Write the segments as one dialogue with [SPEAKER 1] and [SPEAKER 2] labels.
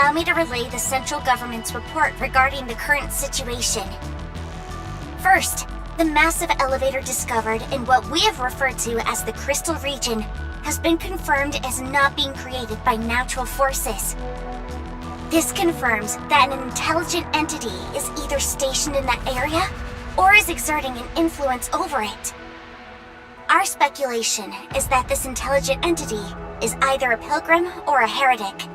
[SPEAKER 1] allow me to relay the central government's report regarding the current situation. First, the massive elevator discovered in what we have referred to as the Crystal Region has been confirmed as not being created by natural forces. This confirms that an intelligent entity is either stationed in that area or is exerting an influence over it. Our speculation is that this intelligent entity is either a pilgrim or a heretic,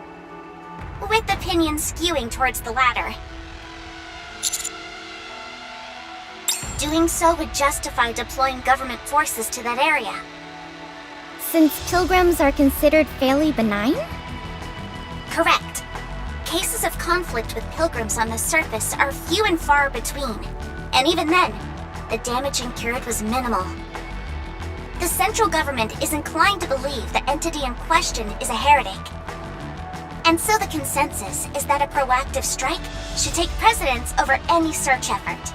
[SPEAKER 1] with opinions skewing towards the latter. Doing so would justify deploying government forces to that area.
[SPEAKER 2] Since pilgrims are considered fairly benign?
[SPEAKER 1] Correct. Cases of conflict with pilgrims on the surface are few and far between, and even then, the damage incurred was minimal. The central government is inclined to believe the entity in question is a heretic. And so the consensus is that a proactive strike should take precedence over any search effort.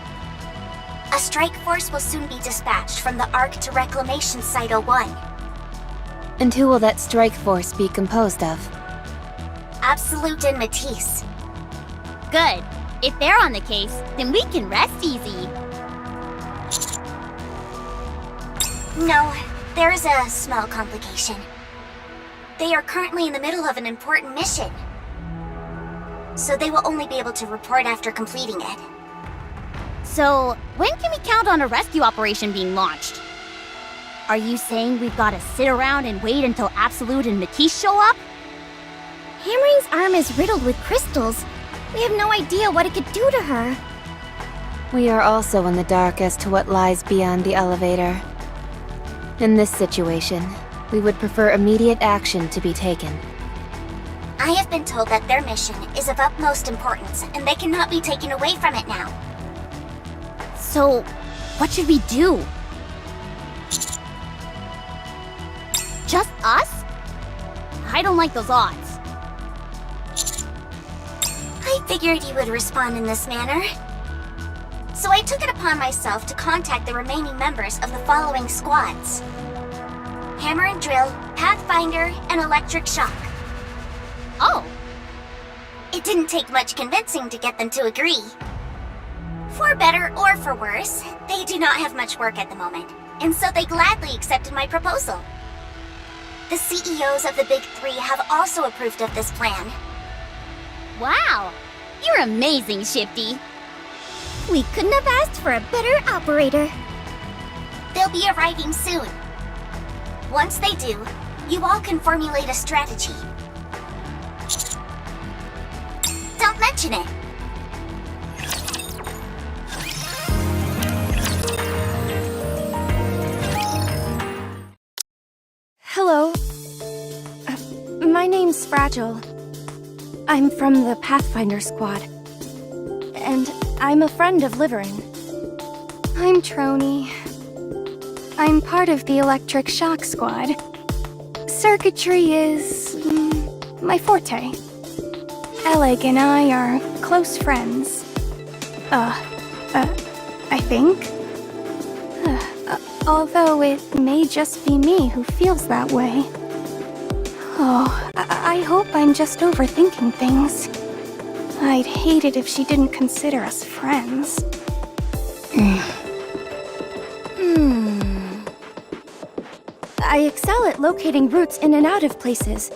[SPEAKER 1] A strike force will soon be dispatched from the Ark to Reclamation Site 01.
[SPEAKER 3] And who will that strike force be composed of?
[SPEAKER 1] Absolute and Matisse.
[SPEAKER 4] Good. If they're on the case, then we can rest easy.
[SPEAKER 1] No, there is a small complication. They are currently in the middle of an important mission, so they will only be able to report after completing it.
[SPEAKER 4] So, when can we count on a rescue operation being launched? Are you saying we've got to sit around and wait until Absolute and Matisse show up?
[SPEAKER 2] Hammering's arm is riddled with crystals. We have no idea what it could do to her.
[SPEAKER 3] We are also in the dark as to what lies beyond the elevator. In this situation, we would prefer immediate action to be taken.
[SPEAKER 1] I have been told that their mission is of utmost importance, and they cannot be taken away from it now.
[SPEAKER 4] So, what should we do? Just us? I don't like those odds.
[SPEAKER 1] I figured you would respond in this manner. So I took it upon myself to contact the remaining members of the following squads: Hammer and Drill, Pathfinder, and Electric Shock.
[SPEAKER 4] Oh,
[SPEAKER 1] It didn't take much convincing to get them to agree. For better or for worse, they do not have much work at the moment, and so they gladly accepted my proposal. The CEOs of the Big Three have also approved of this plan.
[SPEAKER 4] wow. You're amazing, Shifty.
[SPEAKER 2] We couldn't have asked for a better operator.
[SPEAKER 1] They'll be arriving soon. Once they do, you all can formulate a strategy. Don't mention it.
[SPEAKER 5] Hello. My name's Fragile. I'm from the Pathfinder squad. And I'm a friend of Liverin. I'm Trony. I'm part of the Electric Shock squad. Circuitry is my forte. Eleg and I are close friends. I think. Although it may just be me who feels that way. Oh, I hope I'm just overthinking things. I'd hate it if she didn't consider us friends. I excel at locating routes in and out of places.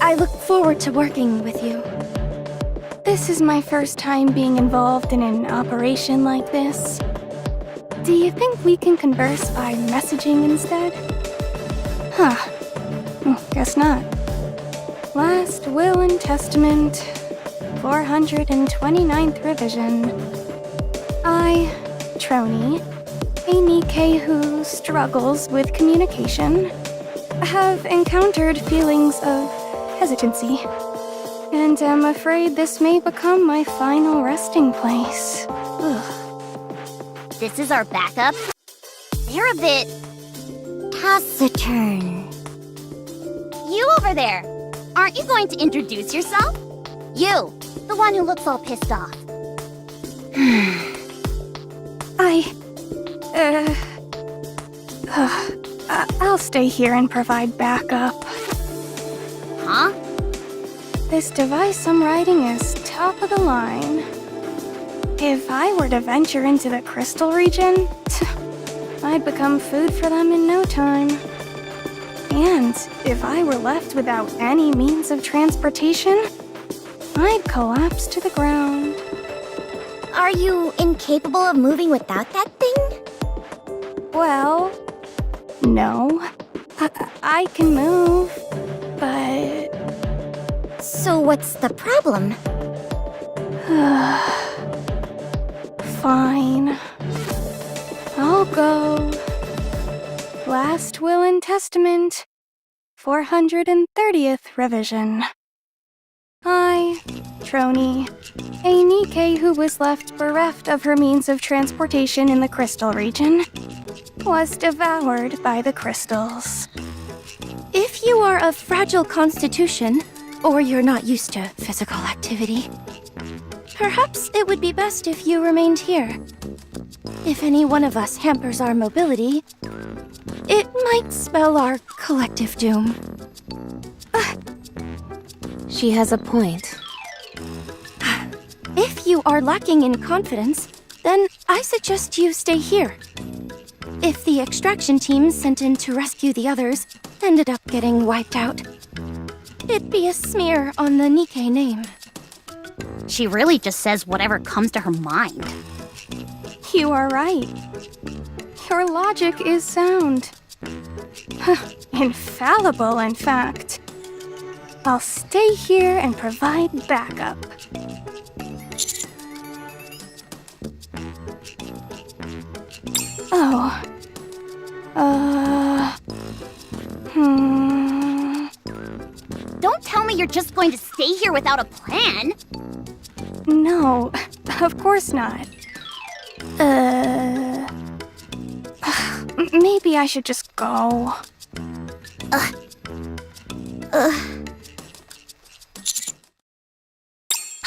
[SPEAKER 5] I look forward to working with you. This is my first time being involved in an operation like this. Do you think we can converse by messaging instead? Huh. Guess not. Last Will and Testament, 429th revision. I, Trony, a nikke who struggles with communication, have encountered feelings of hesitancy, and am afraid this may become my final resting place. Ugh.
[SPEAKER 4] This is our backup? They're a bit
[SPEAKER 2] Taciturn.
[SPEAKER 4] You over there! Aren't you going to introduce yourself? You, the one who looks all pissed off.
[SPEAKER 5] I'll stay here and provide backup.
[SPEAKER 4] Huh?
[SPEAKER 5] This device I'm riding is top of the line. If I were to venture into the crystal region, I'd become food for them in no time. And if I were left without any means of transportation, I'd collapse to the ground.
[SPEAKER 2] Are you incapable of moving without that thing?
[SPEAKER 5] Well, no. I can move, but...
[SPEAKER 2] So what's the problem?
[SPEAKER 5] Fine. I'll go. Last Will and Testament, 430th revision. I, Troni, a nikke who was left bereft of her means of transportation in the crystal region, was devoured by the crystals.
[SPEAKER 2] If you are of fragile constitution, or you're not used to physical activity, perhaps it would be best if you remained here. If any one of us hampers our mobility, it might spell our collective doom.
[SPEAKER 3] She has a point.
[SPEAKER 2] If you are lacking in confidence, then I suggest you stay here. If the extraction team sent in to rescue the others ended up getting wiped out, it'd be a smear on the Nikke name.
[SPEAKER 4] She really just says whatever comes to her mind.
[SPEAKER 5] You are right. Your logic is sound. Infallible, in fact. I'll stay here and provide backup. Oh.
[SPEAKER 4] Don't tell me you're just going to stay here without a plan.
[SPEAKER 5] No, of course not. Maybe I should just go.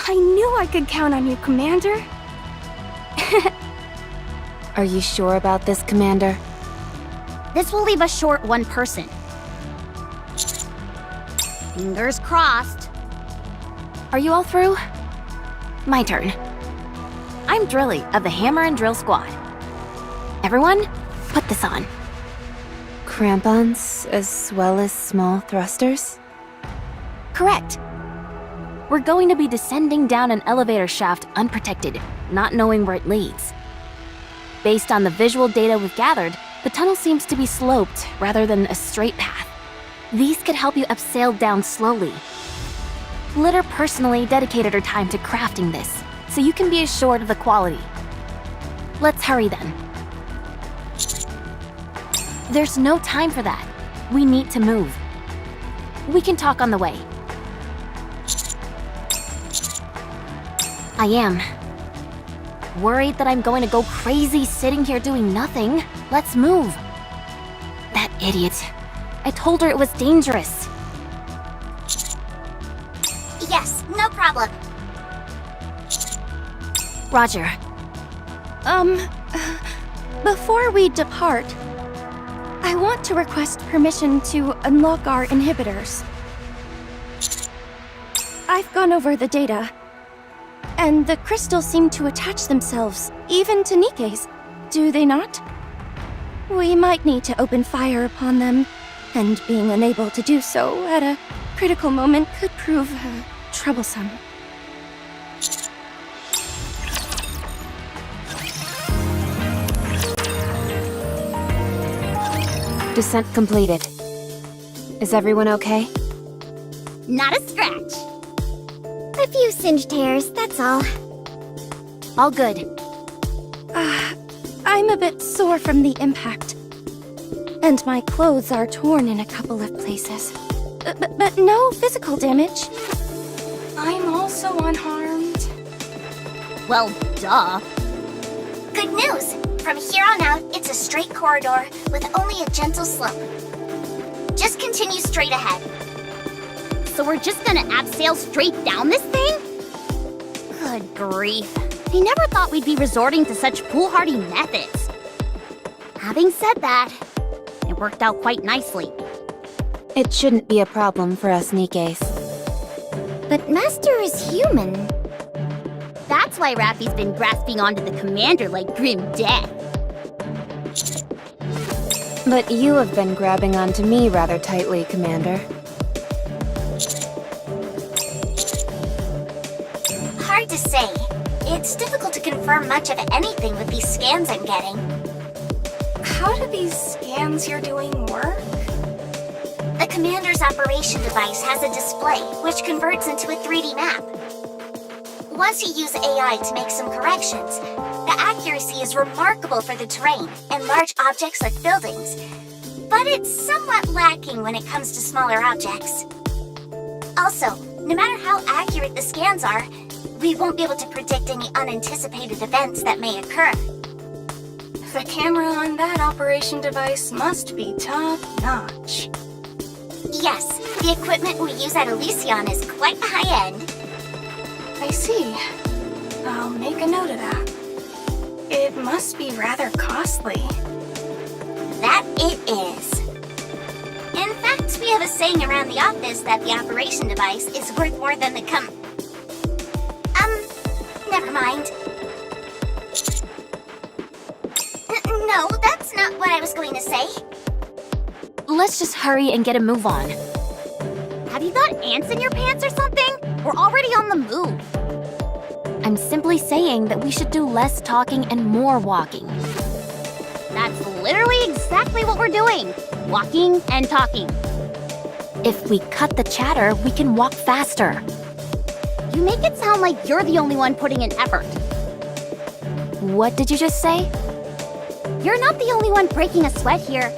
[SPEAKER 5] I knew I could count on you, Commander.
[SPEAKER 3] Are you sure about this, Commander?
[SPEAKER 4] This will leave us short one person. Fingers crossed.
[SPEAKER 6] Are you all through? My turn. I'm Drilly of the Hammer and Drill Squad. Everyone, put this on.
[SPEAKER 3] Crampons as well as small thrusters?
[SPEAKER 6] Correct. We're going to be descending down an elevator shaft unprotected, not knowing where it leads. Based on the visual data we've gathered, the tunnel seems to be sloped rather than a straight path. These could help you upsail down slowly. Litter personally dedicated her time to crafting this, so you can be assured of the quality. Let's hurry then. There's no time for that. We need to move. We can talk on the way. I am. Worried that I'm going to go crazy sitting here doing nothing. Let's move. That idiot. I told her it was dangerous.
[SPEAKER 1] Yes, no problem.
[SPEAKER 6] Roger.
[SPEAKER 2] Before we depart, I want to request permission to unlock our inhibitors. I've gone over the data, and the crystals seem to attach themselves, even to Nikke's, do they not? We might need to open fire upon them, and being unable to do so at a critical moment could prove troublesome.
[SPEAKER 3] Descent completed. Is everyone okay?
[SPEAKER 4] Not a scratch.
[SPEAKER 2] A few singed hairs, that's all.
[SPEAKER 6] All good.
[SPEAKER 2] I'm a bit sore from the impact. And my clothes are torn in a couple of places. But no physical damage.
[SPEAKER 5] I'm also unharmed.
[SPEAKER 4] Well, duh.
[SPEAKER 1] Good news! From here on out, it's a straight corridor with only a gentle slope. Just continue straight ahead.
[SPEAKER 4] So we're just gonna abseil straight down this thing? Good grief. I never thought we'd be resorting to such foolhardy methods. Having said that, it worked out quite nicely.
[SPEAKER 3] It shouldn't be a problem for us Nikkes.
[SPEAKER 1] But Master is human.
[SPEAKER 4] That's why Rappy's been grasping onto the commander like grim death.
[SPEAKER 3] But you have been grabbing onto me rather tightly, Commander.
[SPEAKER 1] Hard to say. It's difficult to confirm much of anything with these scans I'm getting.
[SPEAKER 5] How do these scans you're doing work?
[SPEAKER 1] The commander's operation device has a display, which converts into a 3D map. Once you use AI to make some corrections, the accuracy is remarkable for the terrain and large objects like buildings, but it's somewhat lacking when it comes to smaller objects. Also, no matter how accurate the scans are, we won't be able to predict any unanticipated events that may occur.
[SPEAKER 5] The camera on that operation device must be top-notch.
[SPEAKER 1] Yes, the equipment we use at Elysion is quite high-end.
[SPEAKER 5] I see. I'll make a note of that. It must be rather costly.
[SPEAKER 1] That it is. In fact, we have a saying around the office that the operation device is worth more than the never mind. No, that's not what I was going to say.
[SPEAKER 6] Let's just hurry and get a move on.
[SPEAKER 4] Have you got ants in your pants or something? We're already on the move.
[SPEAKER 6] I'm simply saying that we should do less talking and more walking.
[SPEAKER 4] That's literally exactly what we're doing. Walking and talking.
[SPEAKER 6] If we cut the chatter, we can walk faster.
[SPEAKER 4] You make it sound like you're the only one putting in effort.
[SPEAKER 6] What did you just say?
[SPEAKER 4] You're not the only one breaking a sweat here.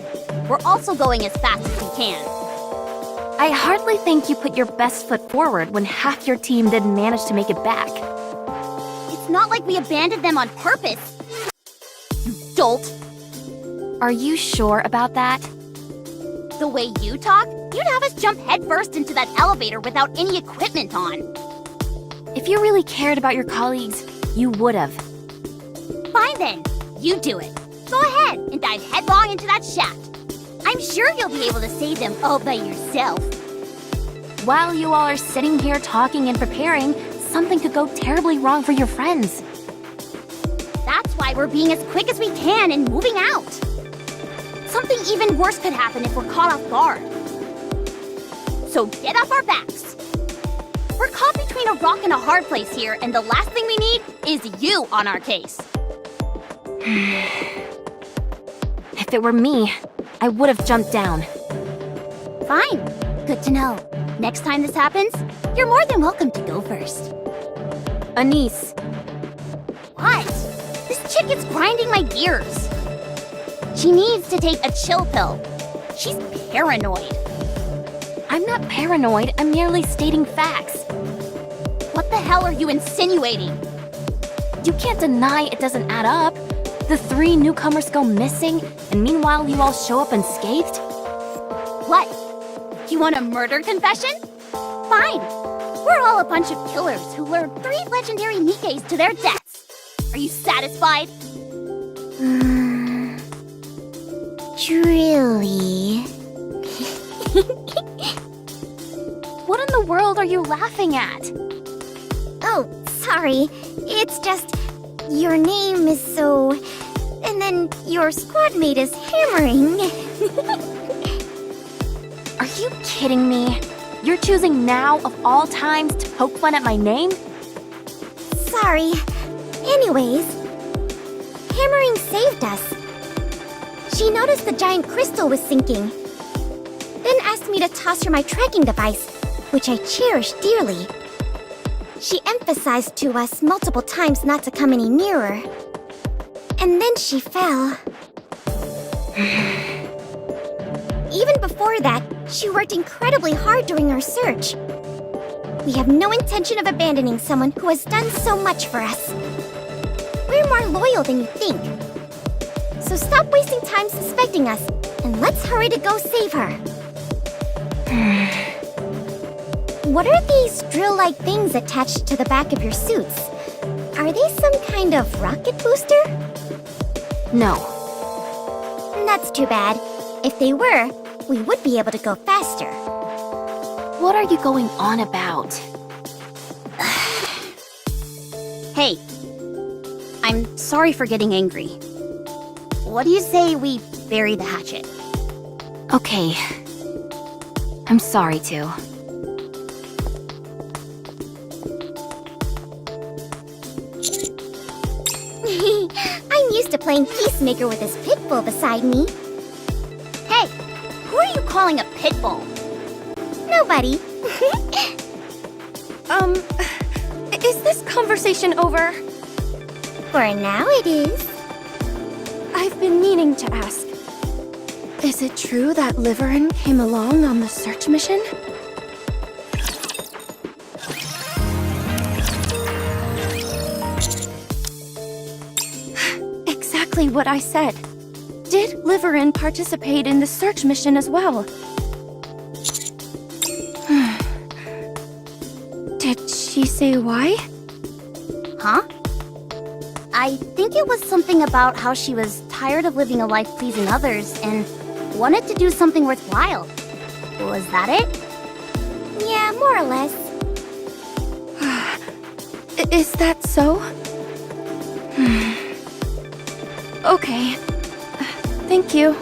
[SPEAKER 4] We're also going as fast as we can.
[SPEAKER 6] I hardly think you put your best foot forward when half your team didn't manage to make it back.
[SPEAKER 4] It's not like we abandoned them on purpose. You dolt.
[SPEAKER 6] Are you sure about that?
[SPEAKER 4] The way you talk, you'd have us jump headfirst into that elevator without any equipment on.
[SPEAKER 6] If you really cared about your colleagues, you would have.
[SPEAKER 4] Fine then, you do it. Go ahead and dive headlong into that shaft. I'm sure you'll be able to save them all by yourself.
[SPEAKER 6] While you all are sitting here talking and preparing, something could go terribly wrong for your friends.
[SPEAKER 4] That's why we're being as quick as we can and moving out. Something even worse could happen if we're caught off guard. So get off our backs. We're caught between a rock and a hard place here, and the last thing we need is you on our case.
[SPEAKER 6] If it were me, I would have jumped down.
[SPEAKER 4] Fine. Good to know. Next time this happens, you're more than welcome to go first.
[SPEAKER 6] Anise,
[SPEAKER 4] What? This chick is grinding my gears. She needs to take a chill pill. She's paranoid.
[SPEAKER 6] I'm not paranoid, I'm merely stating facts.
[SPEAKER 4] What the hell are you insinuating?
[SPEAKER 6] You can't deny it doesn't add up. The 3 newcomers go missing, and meanwhile you all show up unscathed?
[SPEAKER 4] What? You want a murder confession? Fine. We're all a bunch of killers who lured 3 legendary nikkes to their deaths. Are you satisfied?
[SPEAKER 1] Truly.
[SPEAKER 6] What in the world are you laughing at?
[SPEAKER 1] Oh, sorry. It's just your name is so... And then your squad mate is hammering.
[SPEAKER 6] Are you kidding me? You're choosing now of all times to poke fun at my name?
[SPEAKER 1] Sorry. Anyways, hammering saved us. She noticed the giant crystal was sinking. Then asked me to toss her my tracking device, which I cherish dearly. She emphasized to us multiple times not to come any nearer. And then she fell. Even before that, she worked incredibly hard during our search. We have no intention of abandoning someone who has done so much for us. We're more loyal than you think. So stop wasting time suspecting us, and let's hurry to go save her. What are these drill-like things attached to the back of your suits? Are they some kind of rocket booster?
[SPEAKER 6] No.
[SPEAKER 1] That's too bad. If they were, we would be able to go faster.
[SPEAKER 6] What are you going on about?
[SPEAKER 4] Hey, I'm sorry for getting angry. What do you say we bury the hatchet?
[SPEAKER 6] Okay. I'm sorry too.
[SPEAKER 1] I'm used to playing peacemaker with this pit bull beside me.
[SPEAKER 4] Hey, who are you calling a pit bull?
[SPEAKER 1] Nobody.
[SPEAKER 2] Is this conversation over?
[SPEAKER 1] For now it is.
[SPEAKER 2] I've been meaning to ask. Is it true that Liverin came along on the search mission? Exactly what I said. Did Liverin participate in the search mission as well? Did she say why?
[SPEAKER 4] Huh? I think it was something about how she was tired of living a life pleasing others and wanted to do something worthwhile. Was that it?
[SPEAKER 1] Yeah, more or less.
[SPEAKER 2] Is that so? Okay. Thank you.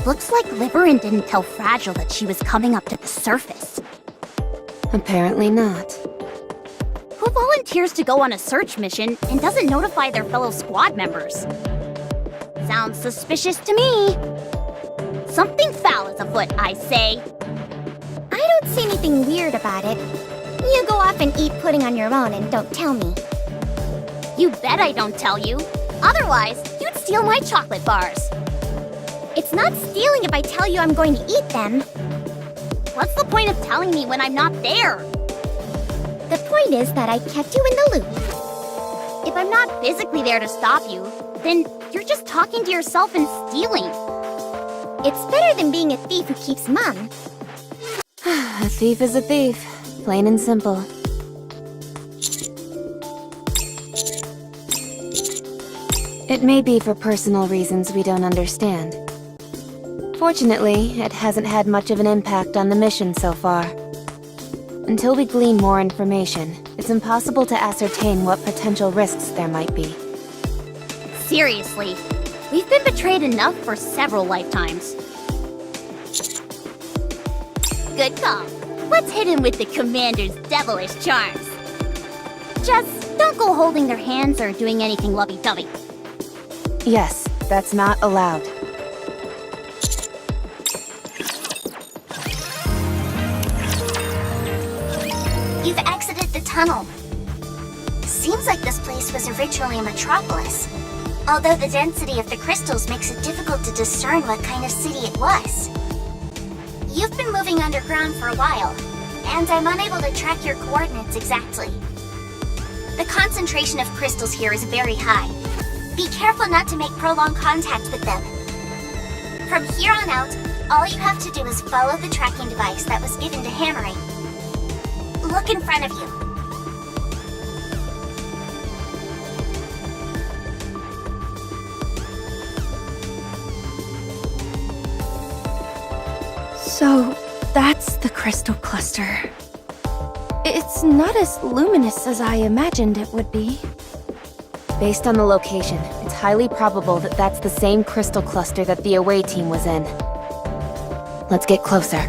[SPEAKER 4] Looks like Liverin didn't tell Fragile that she was coming up to the surface.
[SPEAKER 3] Apparently not.
[SPEAKER 4] Who volunteers to go on a search mission and doesn't notify their fellow squad members? Sounds suspicious to me. Something foul is afoot, I say.
[SPEAKER 1] I don't see anything weird about it. You go off and eat pudding on your own and don't tell me.
[SPEAKER 4] You bet I don't tell you. Otherwise, you'd steal my chocolate bars.
[SPEAKER 1] It's not stealing if I tell you I'm going to eat them.
[SPEAKER 4] What's the point of telling me when I'm not there?
[SPEAKER 1] The point is that I kept you in the loop.
[SPEAKER 4] If I'm not physically there to stop you, then you're just talking to yourself and stealing.
[SPEAKER 1] It's better than being a thief who keeps mum.
[SPEAKER 3] A thief is a thief. Plain and simple. It may be for personal reasons we don't understand. Fortunately, it hasn't had much of an impact on the mission so far. Until we glean more information, it's impossible to ascertain what potential risks there might be.
[SPEAKER 4] Seriously, we've been betrayed enough for several lifetimes. Good call. Let's hit him with the Commander's devilish charms. Just don't go holding their hands or doing anything lovey-dovey.
[SPEAKER 3] Yes, that's not allowed.
[SPEAKER 1] You've exited the tunnel. Seems like this place was originally a metropolis. Although the density of the crystals makes it difficult to discern what kind of city it was. You've been moving underground for a while, and I'm unable to track your coordinates exactly. The concentration of crystals here is very high. Be careful not to make prolonged contact with them. From here on out, all you have to do is follow the tracking device that was given to hammering. Look in front of you.
[SPEAKER 2] So, that's the crystal cluster. It's not as luminous as I imagined it would be.
[SPEAKER 3] Based on the location, it's highly probable that that's the same crystal cluster that the away team was in. Let's get closer.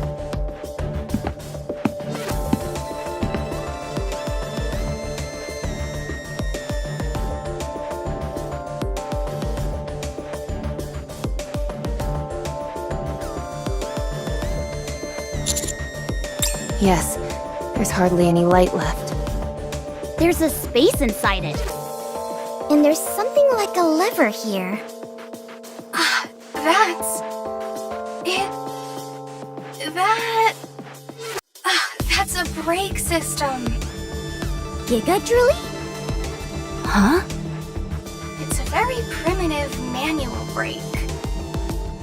[SPEAKER 3] Yes, there's hardly any light left.
[SPEAKER 4] There's a space inside it.
[SPEAKER 1] And there's something like a lever here.
[SPEAKER 5] That's a brake system.
[SPEAKER 1] Giga Drooly?
[SPEAKER 6] Huh?
[SPEAKER 5] It's a very primitive manual brake.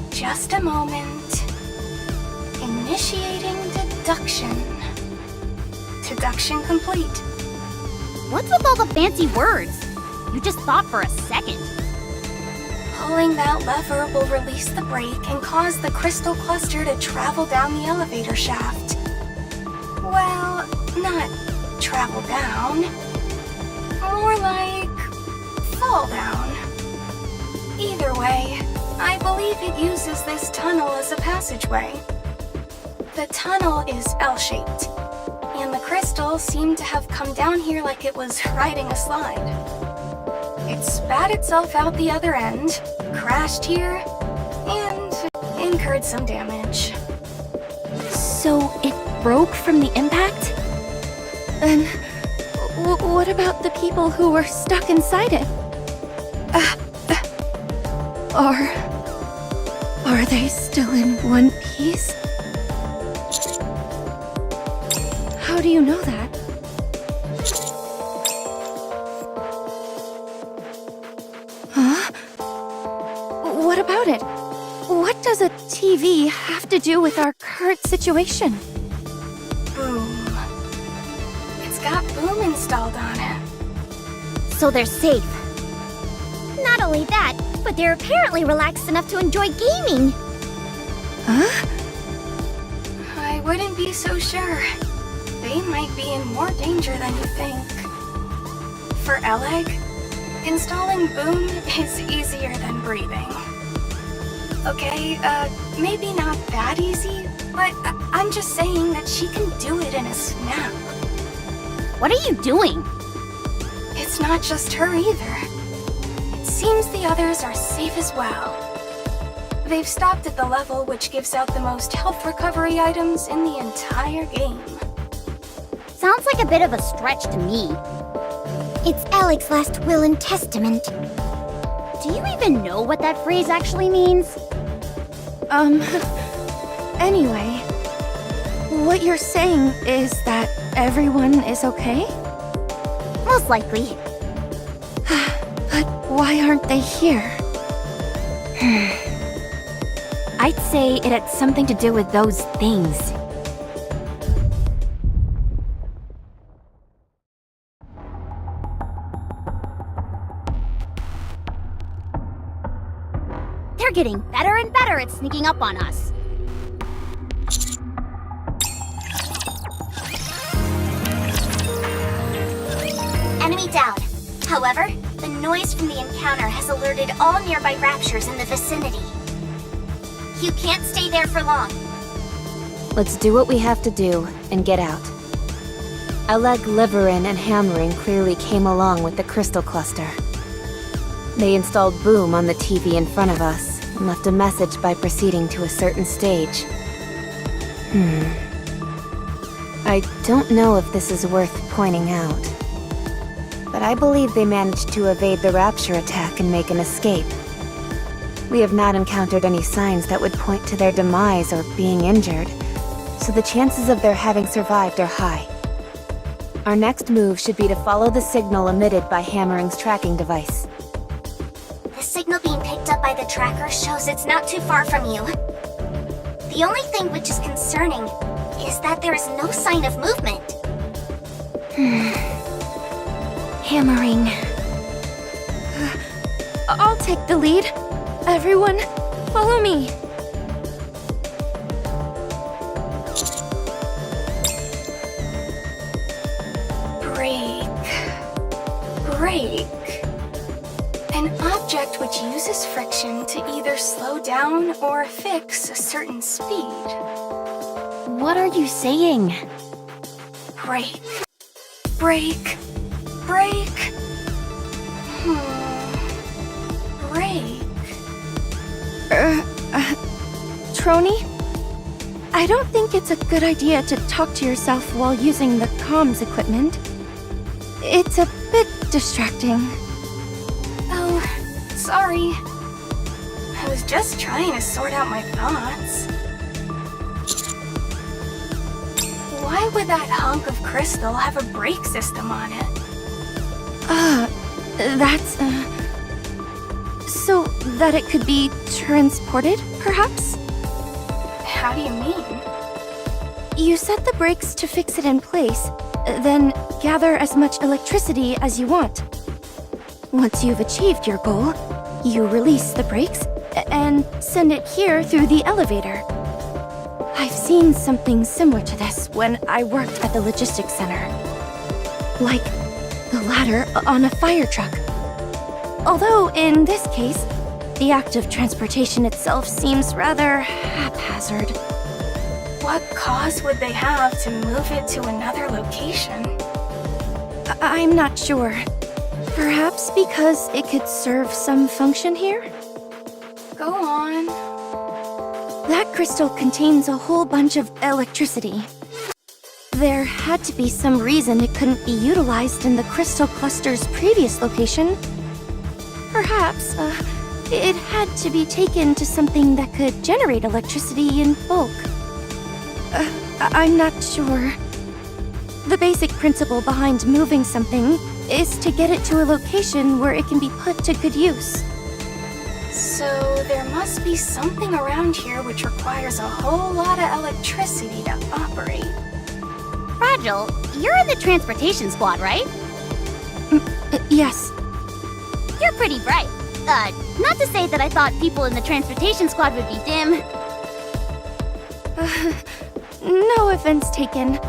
[SPEAKER 5] Just a moment. Initiating deduction. Deduction complete.
[SPEAKER 4] What's with all the fancy words? You just thought for a second.
[SPEAKER 5] Pulling that lever will release the brake and cause the crystal cluster to travel down the elevator shaft. Well, not travel down. More like fall down. Either way, I believe it uses this tunnel as a passageway. The tunnel is L-shaped, and the crystal seemed to have come down here like it was riding a slide. It spat itself out the other end, crashed here, and incurred some damage.
[SPEAKER 6] So it broke from the impact?
[SPEAKER 2] Then, what about the people who were stuck inside it? Are they still in one piece? How do you know that? Huh? What about it? What does a TV have to do with our current situation?
[SPEAKER 5] Boom. It's got boom installed on it.
[SPEAKER 4] So they're safe. Not only that, but they're apparently relaxed enough to enjoy gaming.
[SPEAKER 2] Huh?
[SPEAKER 5] I wouldn't be so sure. They might be in more danger than you think. For Eleg, installing boom is easier than breathing. Okay, maybe not that easy, but I'm just saying that she can do it in a snap.
[SPEAKER 4] What are you doing?
[SPEAKER 5] It's not just her either. It seems the others are safe as well. They've stopped at the level which gives out the most health recovery items in the entire game.
[SPEAKER 4] Sounds like a bit of a stretch to me. It's Alec's last will and testament. Do you even know what that phrase actually means?
[SPEAKER 2] Anyway, what you're saying is that everyone is okay?
[SPEAKER 4] Most likely.
[SPEAKER 2] But why aren't they here?
[SPEAKER 6] I'd say it had something to do with those things.
[SPEAKER 4] They're getting better and better at sneaking up on us.
[SPEAKER 1] Enemy down. However, the noise from the encounter has alerted all nearby raptures in the vicinity. You can't stay there for long.
[SPEAKER 3] Let's do what we have to do and get out. Eleg, Liverin, and Hammering clearly came along with the crystal cluster. They installed boom on the TV in front of us and left a message by proceeding to a certain stage. I don't know if this is worth pointing out, but I believe they managed to evade the rapture attack and make an escape. We have not encountered any signs that would point to their demise or being injured, so the chances of their having survived are high. Our next move should be to follow the signal emitted by Hammering's tracking device.
[SPEAKER 1] The signal being picked up by the tracker shows it's not too far from you. The only thing which is concerning is that there is no sign of movement.
[SPEAKER 2] Hammering. I'll take the lead. Everyone, follow me.
[SPEAKER 5] Brake. An object which uses friction to either slow down or fix a certain speed.
[SPEAKER 6] What are you saying?
[SPEAKER 5] Brake. Brake.
[SPEAKER 2] Trony? I don't think it's a good idea to talk to yourself while using the comms equipment. It's a bit distracting.
[SPEAKER 5] Oh, sorry. I was just trying to sort out my thoughts. Why would that hunk of crystal have a brake system on it?
[SPEAKER 2] That's, so that it could be transported, perhaps?
[SPEAKER 5] How do you mean?
[SPEAKER 2] You set the brakes to fix it in place, then gather as much electricity as you want. Once you've achieved your goal, you release the brakes and send it here through the elevator. I've seen something similar to this when I worked at the logistics center. Like the ladder on a fire truck. Although, in this case, the act of transportation itself seems rather haphazard.
[SPEAKER 5] What cause would they have to move it to another location?
[SPEAKER 2] I'm not sure. Perhaps because it could serve some function here?
[SPEAKER 5] Go on.
[SPEAKER 2] That crystal contains a whole bunch of electricity. There had to be some reason it couldn't be utilized in the crystal cluster's previous location. Perhaps, it had to be taken to something that could generate electricity in bulk. I'm not sure. The basic principle behind moving something is to get it to a location where it can be put to good use.
[SPEAKER 5] So there must be something around here which requires a whole lot of electricity to operate.
[SPEAKER 4] Fragile, you're in the transportation squad, right?
[SPEAKER 2] Yes.
[SPEAKER 4] You're pretty bright. Not to say that I thought people in the transportation squad would be dim.
[SPEAKER 2] No offense taken.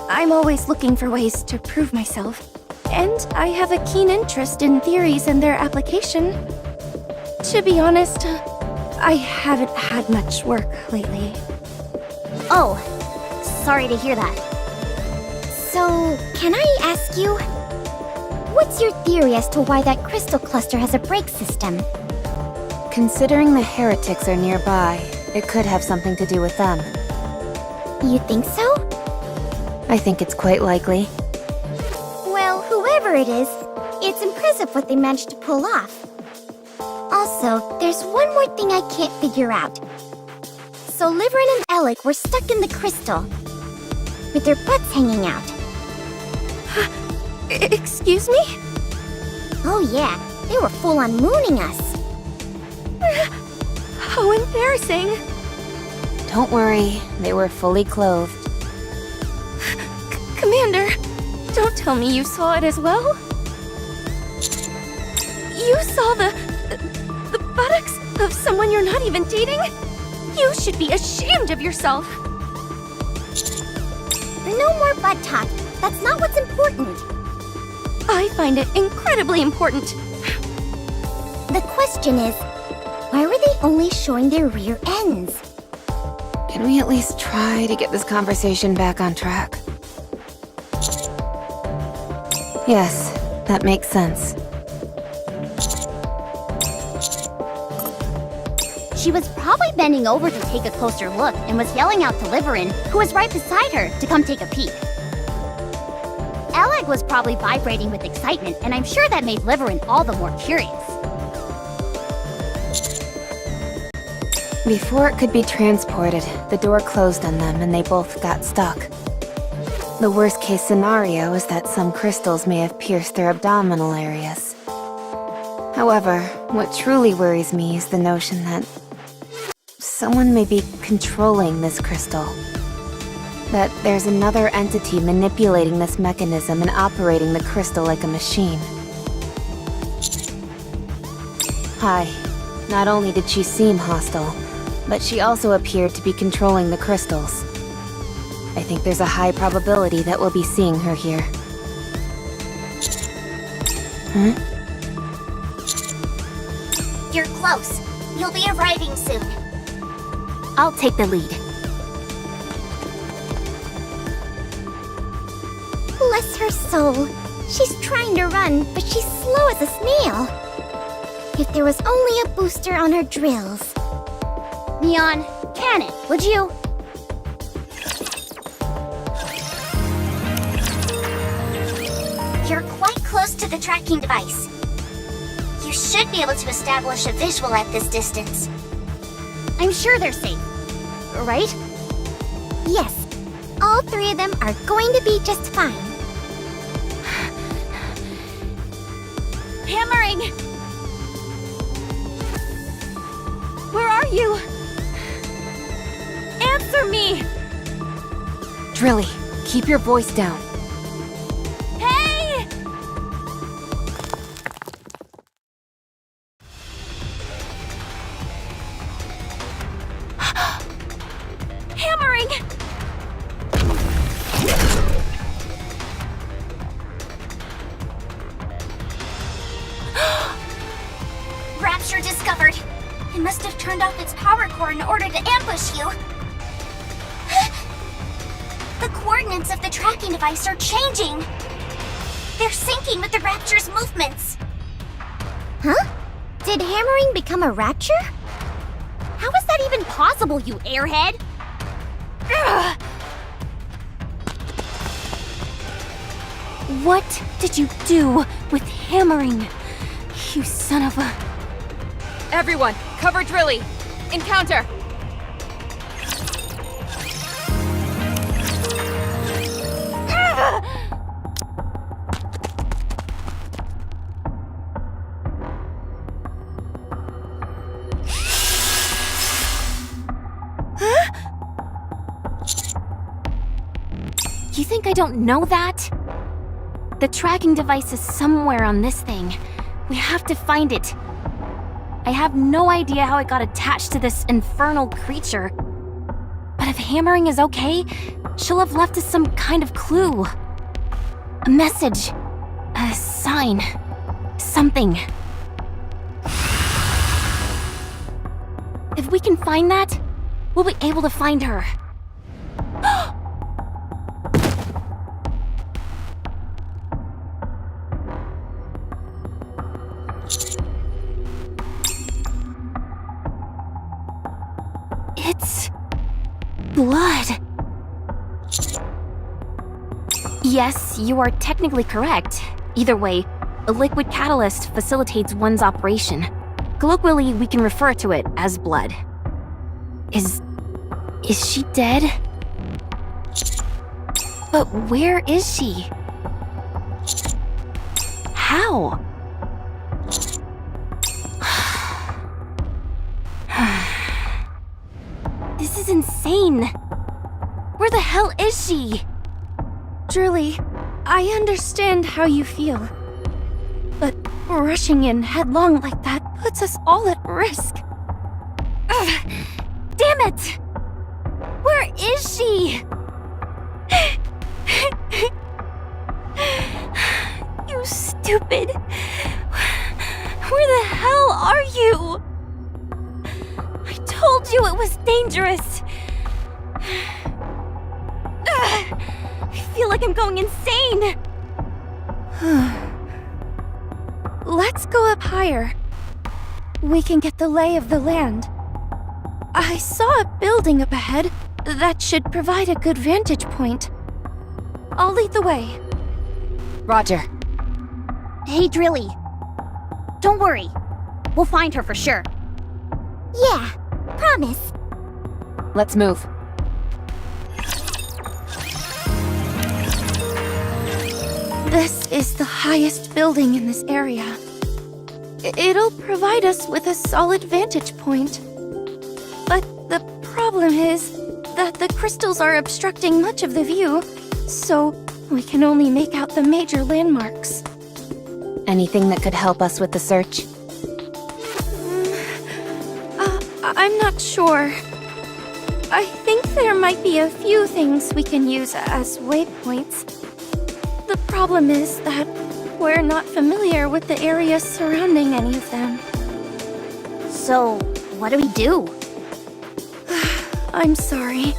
[SPEAKER 2] I'm always looking for ways to prove myself. And I have a keen interest in theories and their application. To be honest, I haven't had much work lately.
[SPEAKER 4] Oh, sorry to hear that.
[SPEAKER 1] So, can I ask you, what's your theory as to why that crystal cluster has a brake system?
[SPEAKER 3] Considering the heretics are nearby, it could have something to do with them.
[SPEAKER 1] You think so?
[SPEAKER 3] I think it's quite likely.
[SPEAKER 1] Well, whoever it is, it's impressive what they managed to pull off. Also, there's one more thing I can't figure out. So Liverin and Alec were stuck in the crystal, with their butts hanging out.
[SPEAKER 2] Excuse me?
[SPEAKER 1] Oh yeah, they were full on mooning us.
[SPEAKER 2] How embarrassing.
[SPEAKER 3] Don't worry, they were fully clothed.
[SPEAKER 2] Commander, don't tell me you saw it as well? You saw the buttocks of someone you're not even dating? You should be ashamed of yourself.
[SPEAKER 1] No more butt talk. That's not what's important.
[SPEAKER 2] I find it incredibly important.
[SPEAKER 1] The question is, why were they only showing their rear ends?
[SPEAKER 3] Can we at least try to get this conversation back on track? Yes, that makes sense.
[SPEAKER 4] She was probably bending over to take a closer look and was yelling out to Liverin, who was right beside her, to come take a peek. Alec was probably vibrating with excitement, and I'm sure that made Liverin all the more curious.
[SPEAKER 3] Before it could be transported, the door closed on them and they both got stuck. The worst case scenario is that some crystals may have pierced their abdominal areas. However, what truly worries me is the notion that someone may be controlling this crystal. That there's another entity manipulating this mechanism and operating the crystal like a machine. Hi. Not only did she seem hostile, but she also appeared to be controlling the crystals. I think there's a high probability that we'll be seeing her here. Huh?
[SPEAKER 1] You're close. You'll be arriving soon.
[SPEAKER 6] I'll take the lead.
[SPEAKER 1] Bless her soul. She's trying to run, but she's slow as a snail. If there was only a booster on her drills.
[SPEAKER 4] Neon, can it, would you?
[SPEAKER 1] You're quite close to the tracking device. You should be able to establish a visual at this distance.
[SPEAKER 4] I'm sure they're safe. Right?
[SPEAKER 1] Yes, all three of them are going to be just fine.
[SPEAKER 6] Hammering! Where are you? Answer me!
[SPEAKER 3] Drilly, keep your voice down.
[SPEAKER 6] Hey!
[SPEAKER 1] must have turned off its power core in order to ambush you. The coordinates of the tracking device are changing. They're syncing with the Rapture's movements.
[SPEAKER 4] Huh? Did hammering become a rapture? How is that even possible, you airhead? Ugh.
[SPEAKER 6] What did you do with hammering? You son of a...
[SPEAKER 7] Everyone, cover Drilly! Encounter!
[SPEAKER 6] You think I don't know that? The tracking device is somewhere on this thing. We have to find it. I have no idea how it got attached to this infernal creature. But if hammering is okay, she'll have left us some kind of clue. A message. A sign. Something. If we can find that, we'll be able to find her. It's... blood. Yes, you are technically correct. Either way, a liquid catalyst facilitates one's operation. Colloquially, we can refer to it as blood. Is she dead? But where is she? How? This is insane. Where the hell is she?
[SPEAKER 2] Drilly, I understand how you feel. But rushing in headlong like that puts us all at risk.
[SPEAKER 6] Ugh, damn it! Where is she? You stupid. Where the hell are you? I told you it was dangerous. I feel like I'm going insane.
[SPEAKER 2] Let's go up higher. We can get the lay of the land. I saw a building up ahead that should provide a good vantage point. I'll lead the way.
[SPEAKER 7] Roger.
[SPEAKER 4] Hey, Drilly. Don't worry. We'll find her for sure.
[SPEAKER 1] Yeah, promise.
[SPEAKER 7] Let's move.
[SPEAKER 2] This is the highest building in this area. It'll provide us with a solid vantage point. But the problem is that the crystals are obstructing much of the view, so we can only make out the major landmarks.
[SPEAKER 3] Anything that could help us with the search?
[SPEAKER 2] I'm not sure. I think there might be a few things we can use as waypoints. The problem is that we're not familiar with the area surrounding any of them.
[SPEAKER 4] So, what do we do?
[SPEAKER 2] I'm sorry,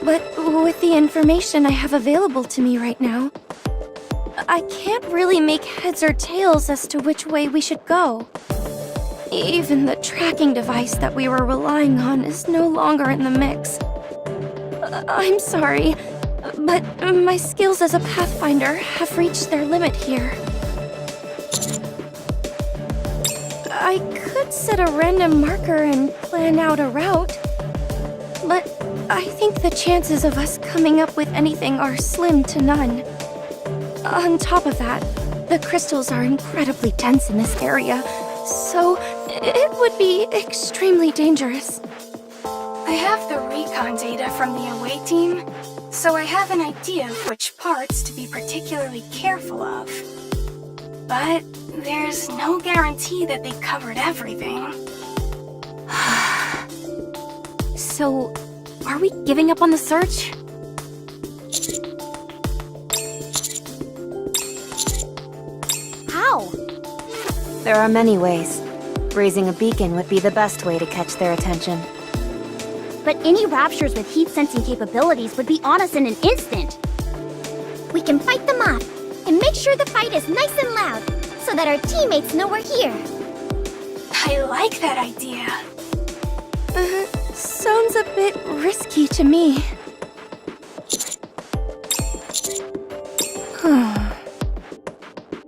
[SPEAKER 2] but with the information I have available to me right now, I can't really make heads or tails as to which way we should go. Even the tracking device that we were relying on is no longer in the mix. I'm sorry, but my skills as a pathfinder have reached their limit here. I could set a random marker and plan out a route, but I think the chances of us coming up with anything are slim to none. On top of that, the crystals are incredibly dense in this area, so it would be extremely dangerous.
[SPEAKER 5] I have the recon data from the away team, so I have an idea of which parts to be particularly careful of. But there's no guarantee that they covered everything.
[SPEAKER 6] So, are we giving up on the search?
[SPEAKER 4] How?
[SPEAKER 3] There are many ways. raising a beacon would be the best way to catch their attention.
[SPEAKER 4] But any raptures with heat-sensing capabilities would be on us in an instant.
[SPEAKER 1] We can fight them off and make sure the fight is nice and loud so that our teammates know we're here.
[SPEAKER 5] I like that idea. Sounds a bit risky to me.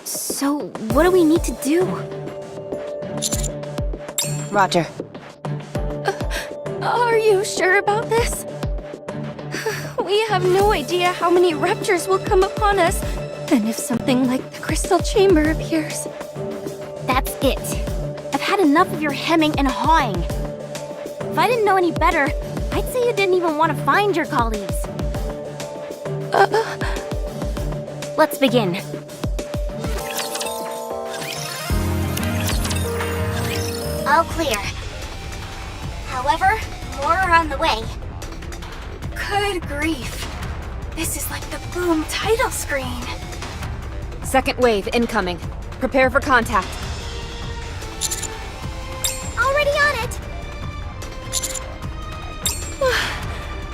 [SPEAKER 6] So, what do we need to do?
[SPEAKER 3] Roger.
[SPEAKER 5] Are you sure about this? We have no idea how many raptors will come upon us, and if something like the crystal chamber appears.
[SPEAKER 6] That's it. I've had enough of your hemming and hawing. If I didn't know any better, I'd say you didn't even want to find your colleagues. Let's begin.
[SPEAKER 1] All clear. However, more are on the way.
[SPEAKER 5] Good grief. This is like the Boom title screen.
[SPEAKER 7] Second wave incoming. Prepare for contact.
[SPEAKER 1] Already on it.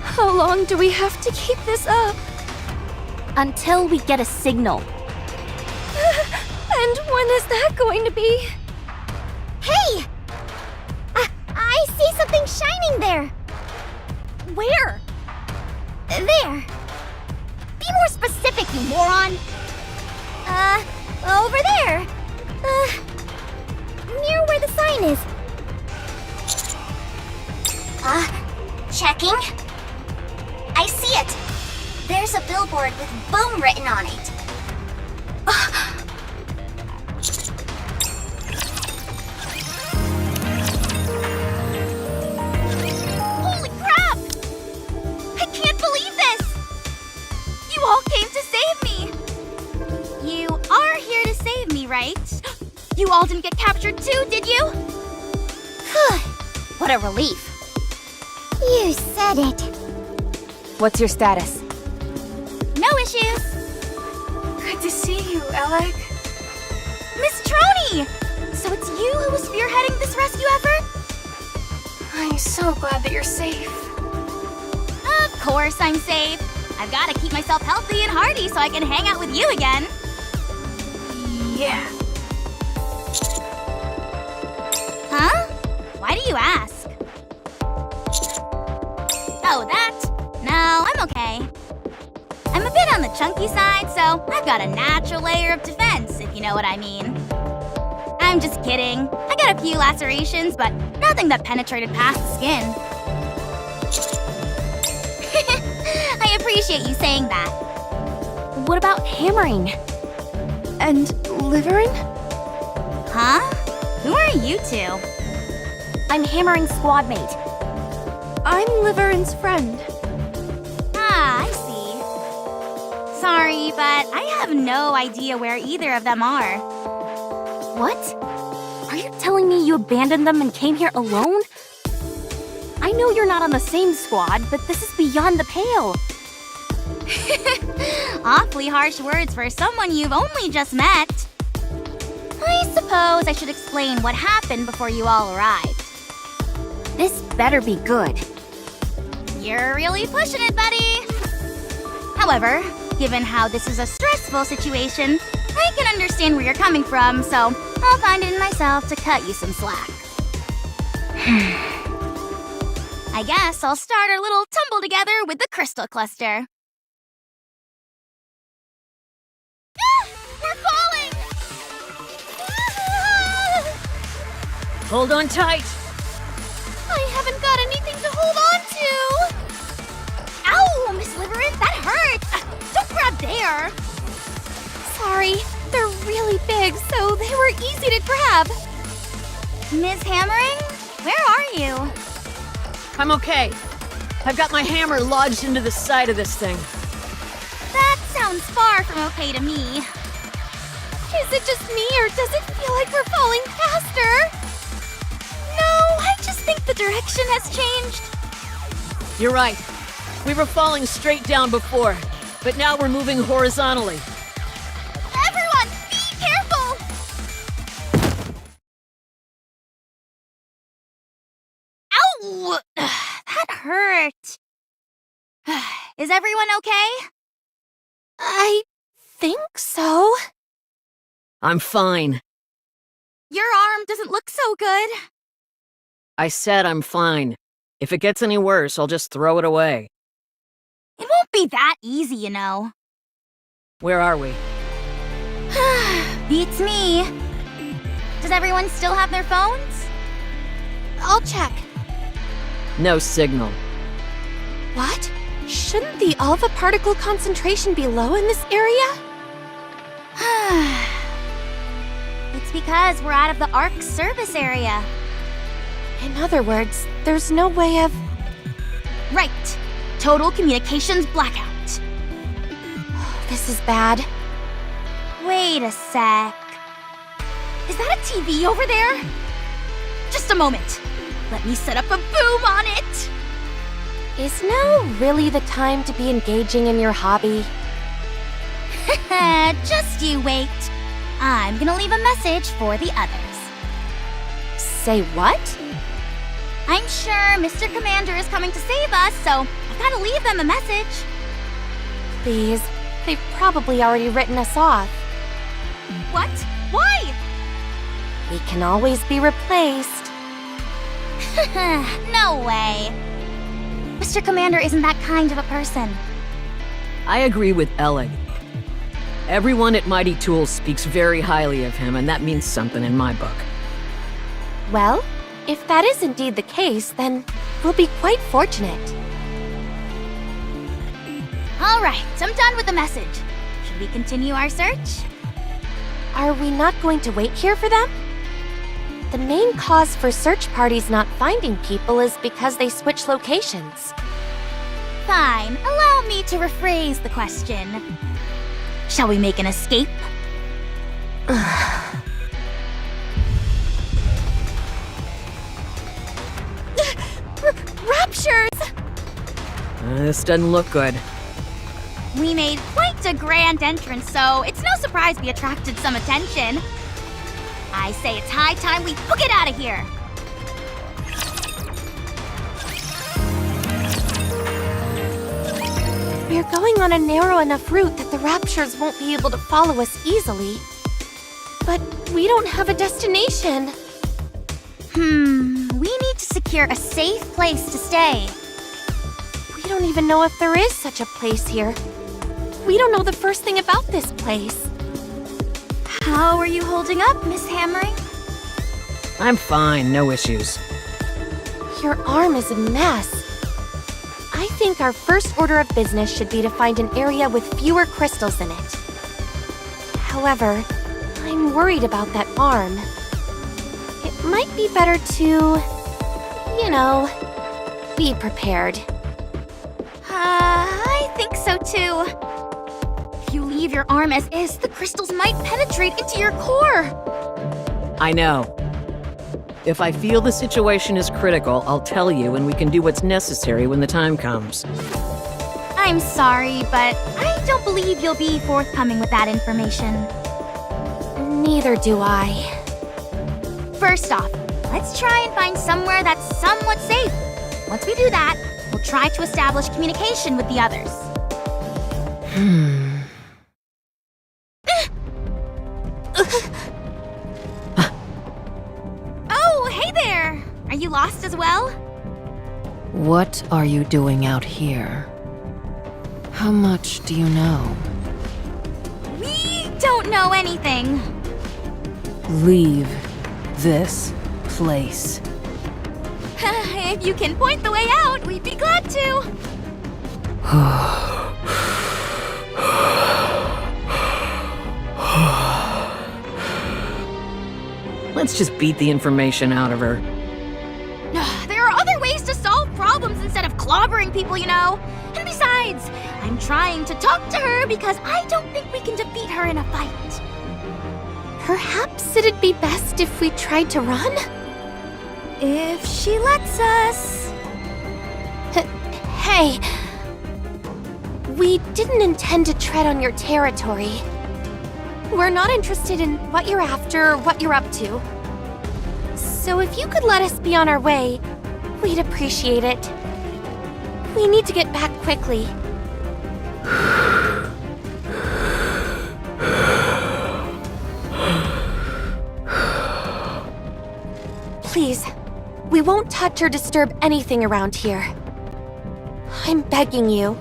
[SPEAKER 5] How long do we have to keep this up?
[SPEAKER 6] Until we get a signal.
[SPEAKER 5] And when is that going to be?
[SPEAKER 1] Hey! I see something shining there.
[SPEAKER 4] Where?
[SPEAKER 1] There.
[SPEAKER 4] Be more specific, you moron!
[SPEAKER 1] Over there. Near where the sign is. Checking. I see it. There's a billboard with Boom written on it.
[SPEAKER 4] Holy crap! I can't believe this! You all came to save me! You are here to save me, right? You all didn't get captured too, did you? What a relief.
[SPEAKER 1] You said it.
[SPEAKER 7] What's your status?
[SPEAKER 4] No issues.
[SPEAKER 5] Good to see you, Alec.
[SPEAKER 4] Miss Troni! So it's you who was spearheading this rescue effort?
[SPEAKER 5] I'm so glad that you're safe.
[SPEAKER 4] Of course I'm safe. I've got to keep myself healthy and hearty so I can hang out with you again.
[SPEAKER 5] Yeah.
[SPEAKER 4] Huh? Why do you ask? Oh, that? No, I'm okay. I'm a bit on the chunky side, so I've got a natural layer of defense, if you know what I mean. I'm just kidding. I got a few lacerations, but nothing that penetrated past the skin. I appreciate you saying that.
[SPEAKER 6] What about hammering?
[SPEAKER 5] And Liverin?
[SPEAKER 4] Huh? Who are you two?
[SPEAKER 6] I'm hammering squad mate.
[SPEAKER 5] I'm Liverin's friend.
[SPEAKER 4] Ah, I see. Sorry, but I have no idea where either of them are.
[SPEAKER 6] What? Are you telling me you abandoned them and came here alone? I know you're not on the same squad, but this is beyond the pale.
[SPEAKER 4] Awfully harsh words for someone you've only just met. I suppose I should explain what happened before you all arrived.
[SPEAKER 6] This better be good.
[SPEAKER 4] You're really pushing it, buddy. However, given how this is a stressful situation, I can understand where you're coming from, so I'll find it in myself to cut you some slack. I guess I'll start our little tumble together with the crystal cluster. We're falling!
[SPEAKER 7] Hold on tight.
[SPEAKER 4] I haven't got anything to hold on to! Ow, Miss Liverin, that hurts! Don't grab there!
[SPEAKER 5] Sorry, they're really big, so they were easy to grab.
[SPEAKER 4] Ms. Hammering, where are you?
[SPEAKER 8] I'm okay. I've got my hammer lodged into the side of this thing.
[SPEAKER 4] That sounds far from okay to me.
[SPEAKER 5] Is it just me, or does it feel like we're falling faster?
[SPEAKER 4] No, I just think the direction has changed.
[SPEAKER 8] You're right. We were falling straight down before, but now we're moving horizontally.
[SPEAKER 4] Is everyone okay?
[SPEAKER 2] I think so.
[SPEAKER 8] I'm fine.
[SPEAKER 4] Your arm doesn't look so good.
[SPEAKER 8] I said I'm fine. If it gets any worse, I'll just throw it away.
[SPEAKER 4] It won't be that easy, you know.
[SPEAKER 8] Where are we?
[SPEAKER 4] Beats me. Does everyone still have their phones?
[SPEAKER 2] I'll check.
[SPEAKER 8] No signal.
[SPEAKER 2] What? Shouldn't the alpha particle concentration be low in this area?
[SPEAKER 4] It's because we're out of the ARC service area.
[SPEAKER 2] In other words, there's no way of...
[SPEAKER 4] Right. Total communications blackout.
[SPEAKER 2] This is bad.
[SPEAKER 4] Wait a sec. Is that a TV over there? Just a moment. Let me set up a boom on it.
[SPEAKER 2] Is now really the time to be engaging in your hobby?
[SPEAKER 4] Just you wait. I'm gonna leave a message for the others.
[SPEAKER 2] Say what?
[SPEAKER 4] I'm sure Mr. Commander is coming to save us, so I've gotta leave them a message.
[SPEAKER 2] Please. They've probably already written us off.
[SPEAKER 4] What? Why?
[SPEAKER 2] We can always be replaced.
[SPEAKER 4] No way. Mr. Commander isn't that kind of a person.
[SPEAKER 8] I agree with Elig. Everyone at Mighty Tools speaks very highly of him, and that means something in my book.
[SPEAKER 2] Well, if that is indeed the case, then we'll be quite fortunate.
[SPEAKER 4] All right, I'm done with the message. Should we continue our search?
[SPEAKER 2] Are we not going to wait here for them? The main cause for search parties not finding people is because they switch locations.
[SPEAKER 4] Fine, allow me to rephrase the question. Shall we make an escape?
[SPEAKER 2] Raptures!
[SPEAKER 8] This doesn't look good.
[SPEAKER 4] We made quite a grand entrance, so it's no surprise we attracted some attention. I say it's high time we book it out of here.
[SPEAKER 2] We're going on a narrow enough route that the Raptures won't be able to follow us easily. But we don't have a destination.
[SPEAKER 4] We need to secure a safe place to stay.
[SPEAKER 2] We don't even know if there is such a place here. We don't know the first thing about this place.
[SPEAKER 4] How are you holding up, Miss Hammering?
[SPEAKER 8] I'm fine, no issues.
[SPEAKER 2] Your arm is a mess. I think our first order of business should be to find an area with fewer crystals in it. However, I'm worried about that arm. It might be better to, be prepared.
[SPEAKER 4] I think so too. If you leave your arm as is, the crystals might penetrate into your core.
[SPEAKER 8] I know. If I feel the situation is critical, I'll tell you and we can do what's necessary when the time comes.
[SPEAKER 4] I'm sorry, but I don't believe you'll be forthcoming with that information.
[SPEAKER 2] Neither do I.
[SPEAKER 4] First off, let's try and find somewhere that's somewhat safe. Once we do that, we'll try to establish communication with the others. Oh, hey there! Are you lost as well?
[SPEAKER 9] What are you doing out here? How much do you know?
[SPEAKER 4] We don't know anything.
[SPEAKER 9] Leave this place.
[SPEAKER 4] If you can point the way out, we'd be glad to.
[SPEAKER 8] Let's just beat the information out of her.
[SPEAKER 4] There are other ways to solve problems instead of clobbering people, you know. And besides, I'm trying to talk to her because I don't think we can defeat her in a fight.
[SPEAKER 2] Perhaps it'd be best if we tried to run?
[SPEAKER 4] If she lets us.
[SPEAKER 2] Hey! We didn't intend to tread on your territory. We're not interested in what you're after or what you're up to. So if you could let us be on our way, we'd appreciate it. We need to get back quickly. Please, we won't touch or disturb anything around here. I'm begging you.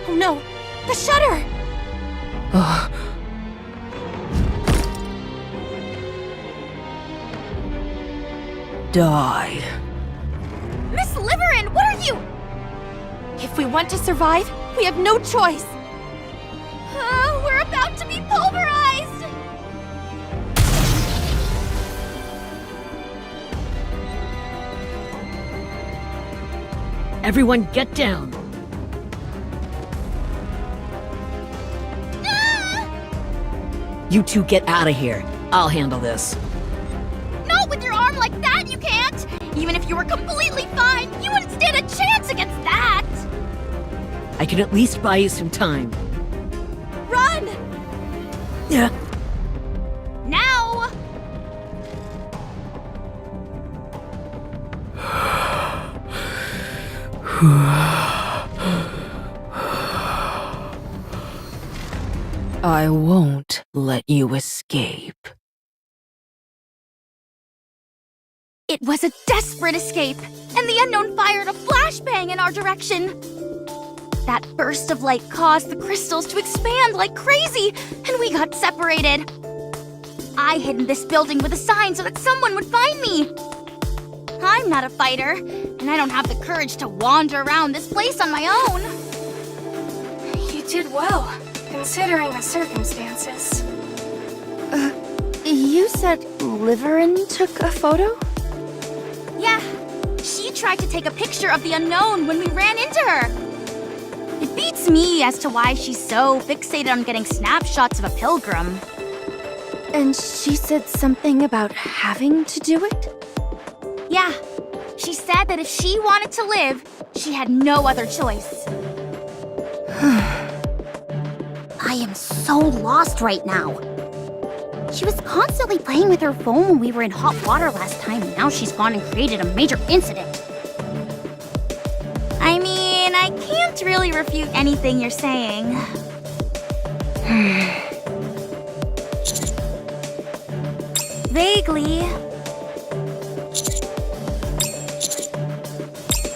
[SPEAKER 2] Oh no, the shutter!
[SPEAKER 8] Die.
[SPEAKER 2] Miss Liverin, what are you? If we want to survive, we have no choice. We're about to be pulverized!
[SPEAKER 8] Everyone get down. You two get out of here. I'll handle this.
[SPEAKER 4] Not with your arm like that, you can't! Even if you were completely fine, you wouldn't stand a chance against that!
[SPEAKER 8] I can at least buy you some time.
[SPEAKER 2] Run!
[SPEAKER 8] Yeah.
[SPEAKER 4] Now!
[SPEAKER 9] I won't let you escape.
[SPEAKER 4] It was a desperate escape, and the unknown fired a flashbang in our direction. That burst of light caused the crystals to expand like crazy, and we got separated. I hid in this building with a sign so that someone would find me. I'm not a fighter, and I don't have the courage to wander around this place on my own.
[SPEAKER 5] You did well, considering the circumstances.
[SPEAKER 2] You said Liverin took a photo?
[SPEAKER 4] Yeah, she tried to take a picture of the unknown when we ran into her. It beats me as to why she's so fixated on getting snapshots of a pilgrim.
[SPEAKER 2] And she said something about having to do it?
[SPEAKER 4] Yeah, she said that if she wanted to live, she had no other choice. I am so lost right now. She was constantly playing with her phone when we were in hot water last time, and now she's gone and created a major incident. I mean, I can't really refute anything you're saying. Vaguely.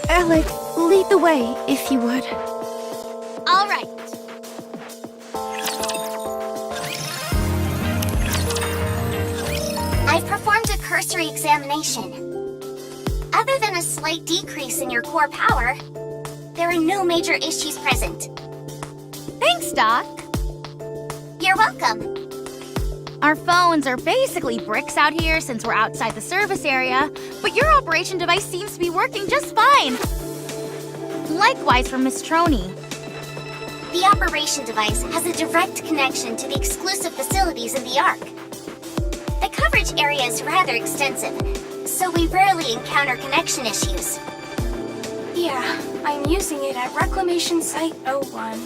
[SPEAKER 2] Alec, lead the way, if you would.
[SPEAKER 4] All right.
[SPEAKER 1] I've performed a cursory examination. Other than a slight decrease in your core power, there are no major issues present.
[SPEAKER 4] Thanks, Doc.
[SPEAKER 1] You're welcome.
[SPEAKER 4] Our phones are basically bricks out here since we're outside the service area, but your operation device seems to be working just fine. Likewise for Miss Troney.
[SPEAKER 1] The operation device has a direct connection to the exclusive facilities in the Ark. The coverage area is rather extensive, so we rarely encounter connection issues.
[SPEAKER 5] Yeah, I'm using it at Reclamation Site 01.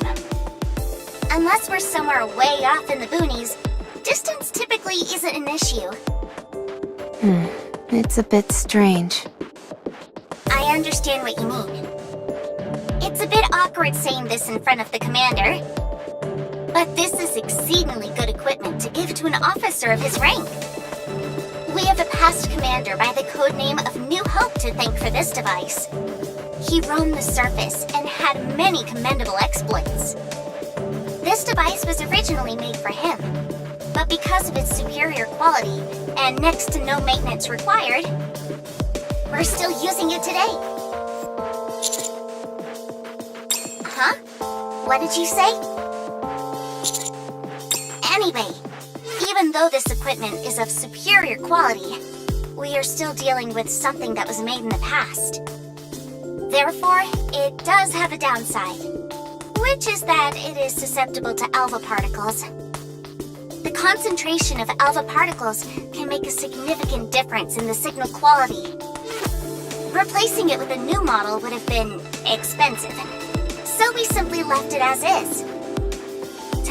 [SPEAKER 1] Unless we're somewhere way off in the boonies, distance typically isn't an issue.
[SPEAKER 3] It's a bit strange.
[SPEAKER 1] I understand what you mean. It's a bit awkward saying this in front of the commander, but this is exceedingly good equipment to give to an officer of his rank. We have a past commander by the codename of New Hope to thank for this device. He roamed the surface and had many commendable exploits. This device was originally made for him, but because of its superior quality and next to no maintenance required, we're still using it today. Huh? What did you say? Anyway, even though this equipment is of superior quality, we are still dealing with something that was made in the past. Therefore, it does have a downside, which is that it is susceptible to alpha particles. The concentration of alpha particles can make a significant difference in the signal quality. Replacing it with a new model would have been expensive, so we simply left it as is.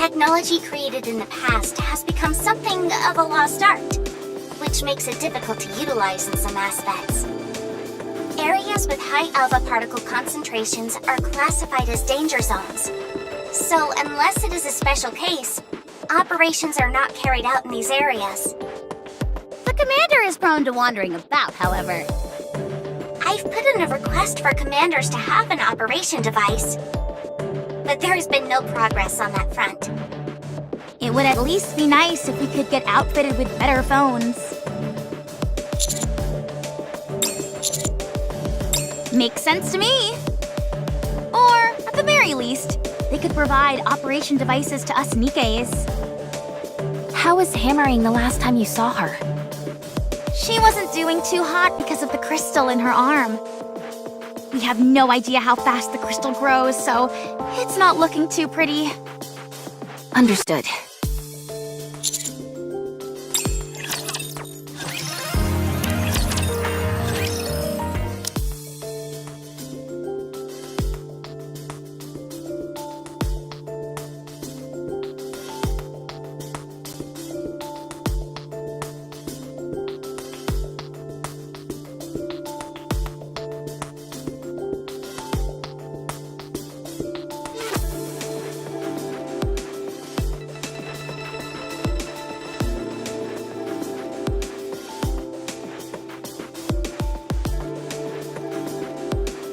[SPEAKER 1] Technology created in the past has become something of a lost art, which makes it difficult to utilize in some aspects. Areas with high alpha particle concentrations are classified as danger zones. So unless it is a special case, operations are not carried out in these areas.
[SPEAKER 4] The commander is prone to wandering about, however.
[SPEAKER 1] I've put in a request for commanders to have an operation device, but there has been no progress on that front.
[SPEAKER 4] It would at least be nice if we could get outfitted with better phones. Makes sense to me. Or, at the very least, they could provide operation devices to us nikkes.
[SPEAKER 6] How was Hammering the last time you saw her?
[SPEAKER 4] She wasn't doing too hot because of the crystal in her arm. We have no idea how fast the crystal grows, so it's not looking too pretty.
[SPEAKER 6] Understood.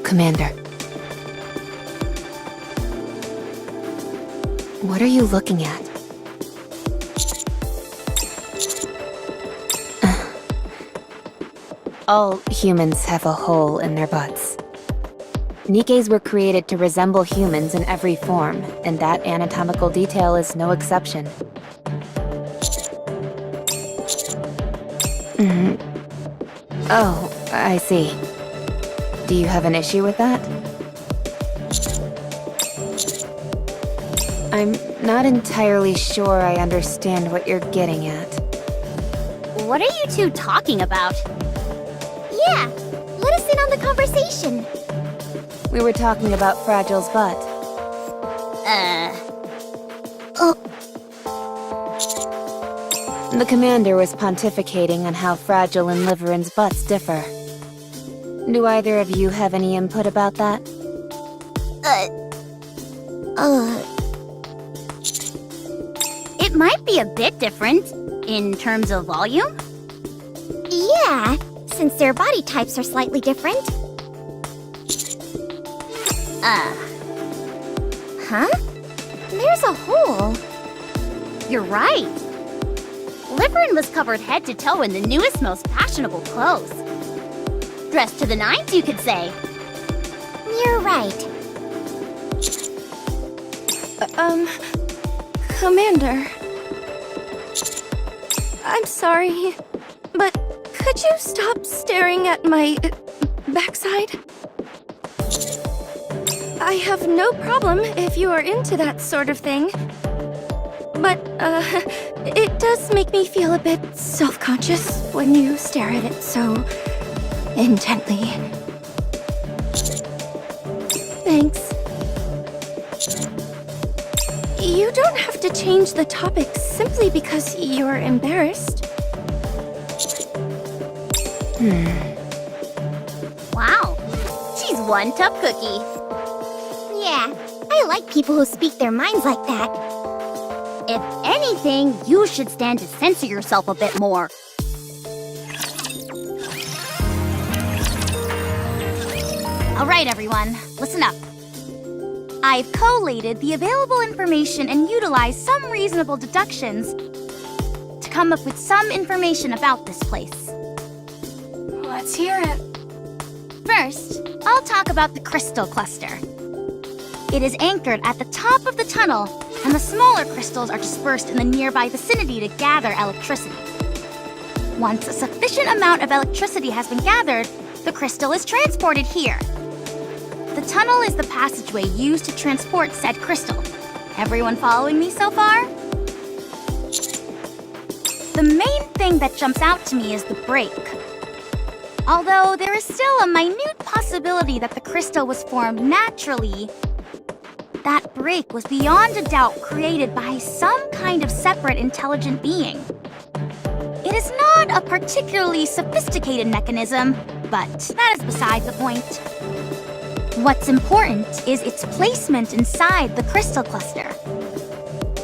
[SPEAKER 3] Commander. What are you looking at? All humans have a hole in their butts. Nikkes were created to resemble humans in every form, and that anatomical detail is no exception. Oh, I see. Do you have an issue with that? I'm not entirely sure I understand what you're getting at.
[SPEAKER 4] What are you two talking about?
[SPEAKER 1] Yeah, let us in on the conversation.
[SPEAKER 3] We were talking about Fragile's butt. The commander was pontificating on how Fragile and Liveran's butts differ. Do either of you have any input about that?
[SPEAKER 4] It might be a bit different in terms of volume.
[SPEAKER 1] Yeah, since their body types are slightly different. Huh? There's a hole.
[SPEAKER 4] You're right. Liverin was covered head to toe in the newest, most fashionable clothes. Dressed to the nines, you could say.
[SPEAKER 1] You're right.
[SPEAKER 5] Commander. I'm sorry, but could you stop staring at my backside? I have no problem if you are into that sort of thing. But, it does make me feel a bit self-conscious when you stare at it so intently. Thanks. You don't have to change the topic simply because you're embarrassed.
[SPEAKER 4] Wow, she's one tough cookie.
[SPEAKER 1] Yeah, I like people who speak their minds like that.
[SPEAKER 4] If anything, you should stand to censor yourself a bit more. Alright everyone, listen up. I've collated the available information and utilized some reasonable deductions to come up with some information about this place.
[SPEAKER 5] Let's hear it.
[SPEAKER 4] First, I'll talk about the crystal cluster. It is anchored at the top of the tunnel, and the smaller crystals are dispersed in the nearby vicinity to gather electricity. Once a sufficient amount of electricity has been gathered, the crystal is transported here. The tunnel is the passageway used to transport said crystal. Everyone following me so far? The main thing that jumps out to me is the break. Although there is still a minute possibility that the crystal was formed naturally, that break was beyond a doubt created by some kind of separate intelligent being. It is not a particularly sophisticated mechanism, but that is beside the point. What's important is its placement inside the crystal cluster.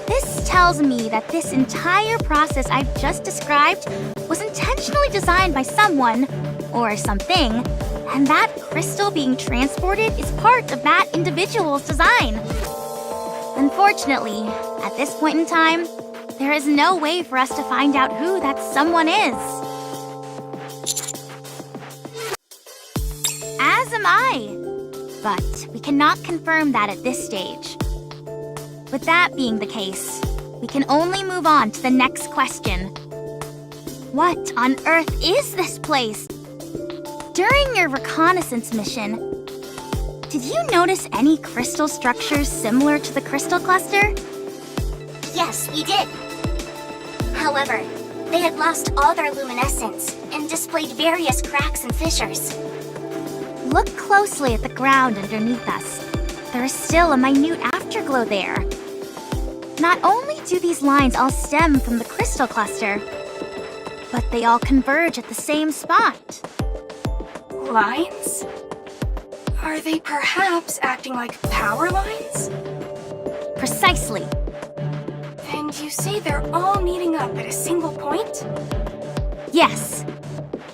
[SPEAKER 4] This tells me that this entire process I've just described was intentionally designed by someone, or something, and that crystal being transported is part of that individual's design. Unfortunately, at this point in time, there is no way for us to find out who that someone is. As am I. But we cannot confirm that at this stage. With that being the case, we can only move on to the next question. What on earth is this place? During your reconnaissance mission, did you notice any crystal structures similar to the crystal cluster?
[SPEAKER 1] Yes, we did. However, they had lost all their luminescence and displayed various cracks and fissures.
[SPEAKER 4] Look closely at the ground underneath us. There is still a minute afterglow there. Not only do these lines all stem from the crystal cluster, but they all converge at the same spot.
[SPEAKER 5] Lines? Are they perhaps acting like power lines?
[SPEAKER 4] Precisely.
[SPEAKER 5] And you say they're all meeting up at a single point?
[SPEAKER 4] Yes.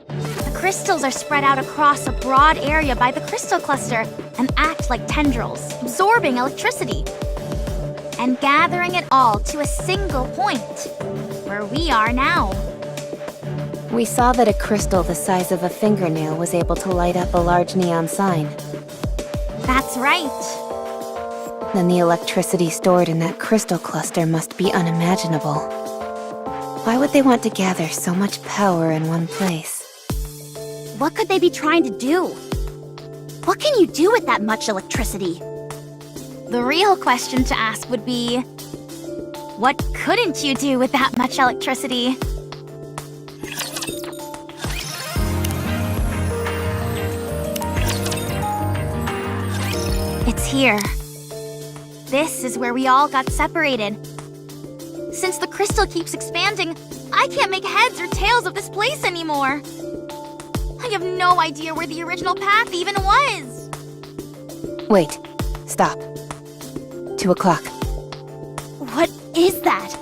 [SPEAKER 4] The crystals are spread out across a broad area by the crystal cluster and act like tendrils, absorbing electricity and gathering it all to a single point, where we are now.
[SPEAKER 3] We saw that a crystal the size of a fingernail was able to light up a large neon sign.
[SPEAKER 4] That's right.
[SPEAKER 3] Then the electricity stored in that crystal cluster must be unimaginable. Why would they want to gather so much power in one place?
[SPEAKER 4] What could they be trying to do? What can you do with that much electricity? The real question to ask would be, what couldn't you do with that much electricity? It's here. This is where we all got separated. Since the crystal keeps expanding, I can't make heads or tails of this place anymore. I have no idea where the original path even was.
[SPEAKER 3] Wait. Stop. 2 o'clock.
[SPEAKER 4] What is that?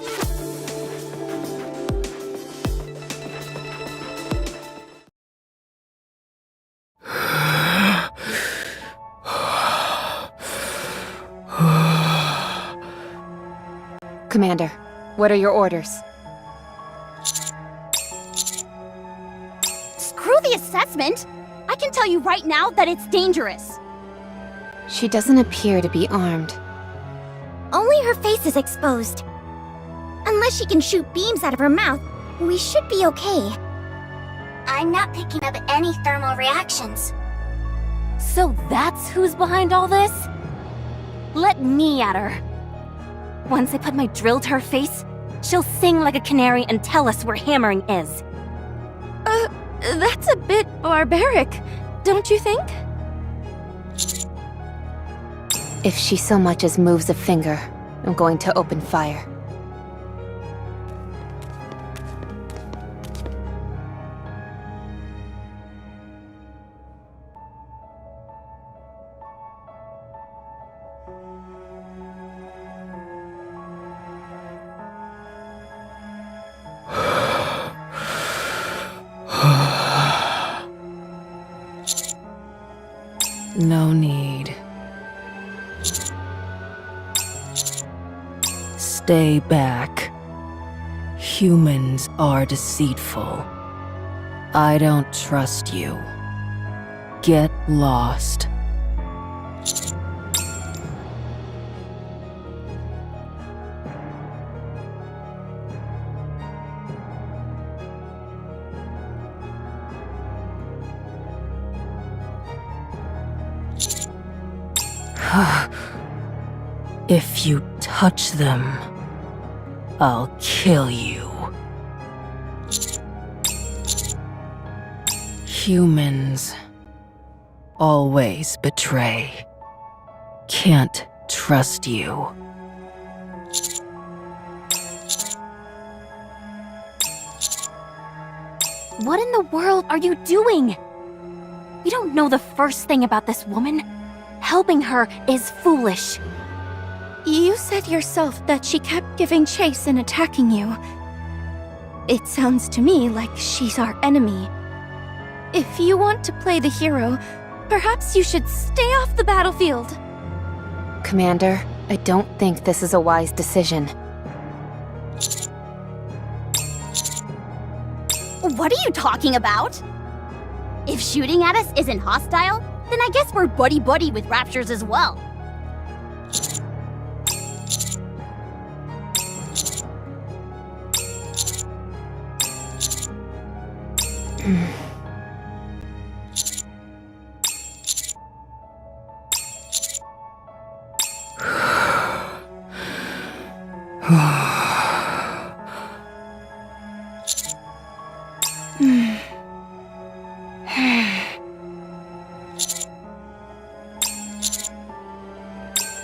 [SPEAKER 3] Commander, what are your orders?
[SPEAKER 4] Screw the assessment! I can tell you right now that it's dangerous.
[SPEAKER 3] She doesn't appear to be armed.
[SPEAKER 1] Only her face is exposed. Unless she can shoot beams out of her mouth, we should be okay. I'm not picking up any thermal reactions.
[SPEAKER 6] So that's who's behind all this? Let me at her. Once I put my drill to her face, she'll sing like a canary and tell us where hammering is.
[SPEAKER 2] That's a bit barbaric, don't you think?
[SPEAKER 3] If she so much as moves a finger, I'm going to open fire.
[SPEAKER 9] No need. Stay back. Humans are deceitful. I don't trust you. Get lost. If you touch them, I'll kill you. Humans always betray. Can't trust you.
[SPEAKER 6] What in the world are you doing? You don't know the first thing about this woman. Helping her is foolish.
[SPEAKER 2] You said yourself that she kept giving chase and attacking you. It sounds to me like she's our enemy. If you want to play the hero, perhaps you should stay off the battlefield.
[SPEAKER 3] Commander, I don't think this is a wise decision.
[SPEAKER 4] What are you talking about? If shooting at us isn't hostile, then I guess we're buddy-buddy with raptures as well.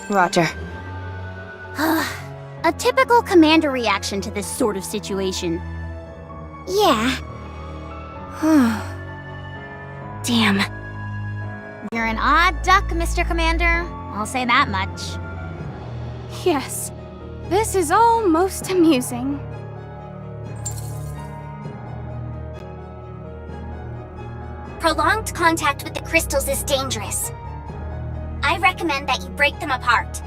[SPEAKER 3] Roger.
[SPEAKER 4] A typical commander reaction to this sort of situation.
[SPEAKER 1] Yeah.
[SPEAKER 6] Damn.
[SPEAKER 4] You're an odd duck, Mr. Commander. I'll say that much.
[SPEAKER 5] Yes, this is all most amusing.
[SPEAKER 1] Prolonged contact with the crystals is dangerous. I recommend that you break them apart.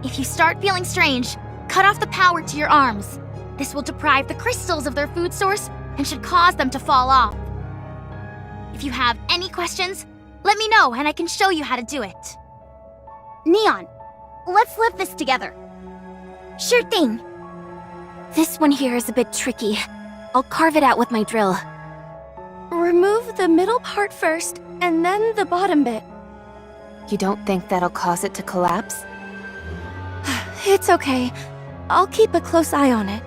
[SPEAKER 4] If you start feeling strange, cut off the power to your arms. This will deprive the crystals of their food source and should cause them to fall off. If you have any questions, let me know and I can show you how to do it. Neon, let's lift this together.
[SPEAKER 1] Sure thing.
[SPEAKER 6] This one here is a bit tricky. I'll carve it out with my drill.
[SPEAKER 2] Remove the middle part first, and then the bottom bit.
[SPEAKER 3] You don't think that'll cause it to collapse?
[SPEAKER 2] It's okay. I'll keep a close eye on it.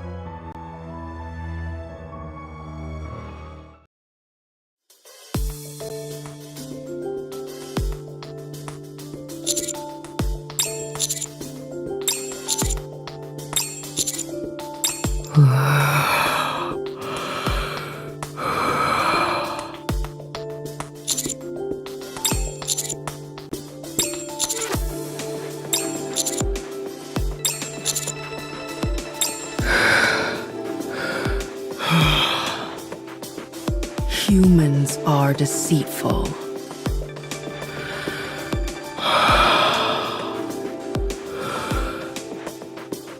[SPEAKER 9] Humans are deceitful.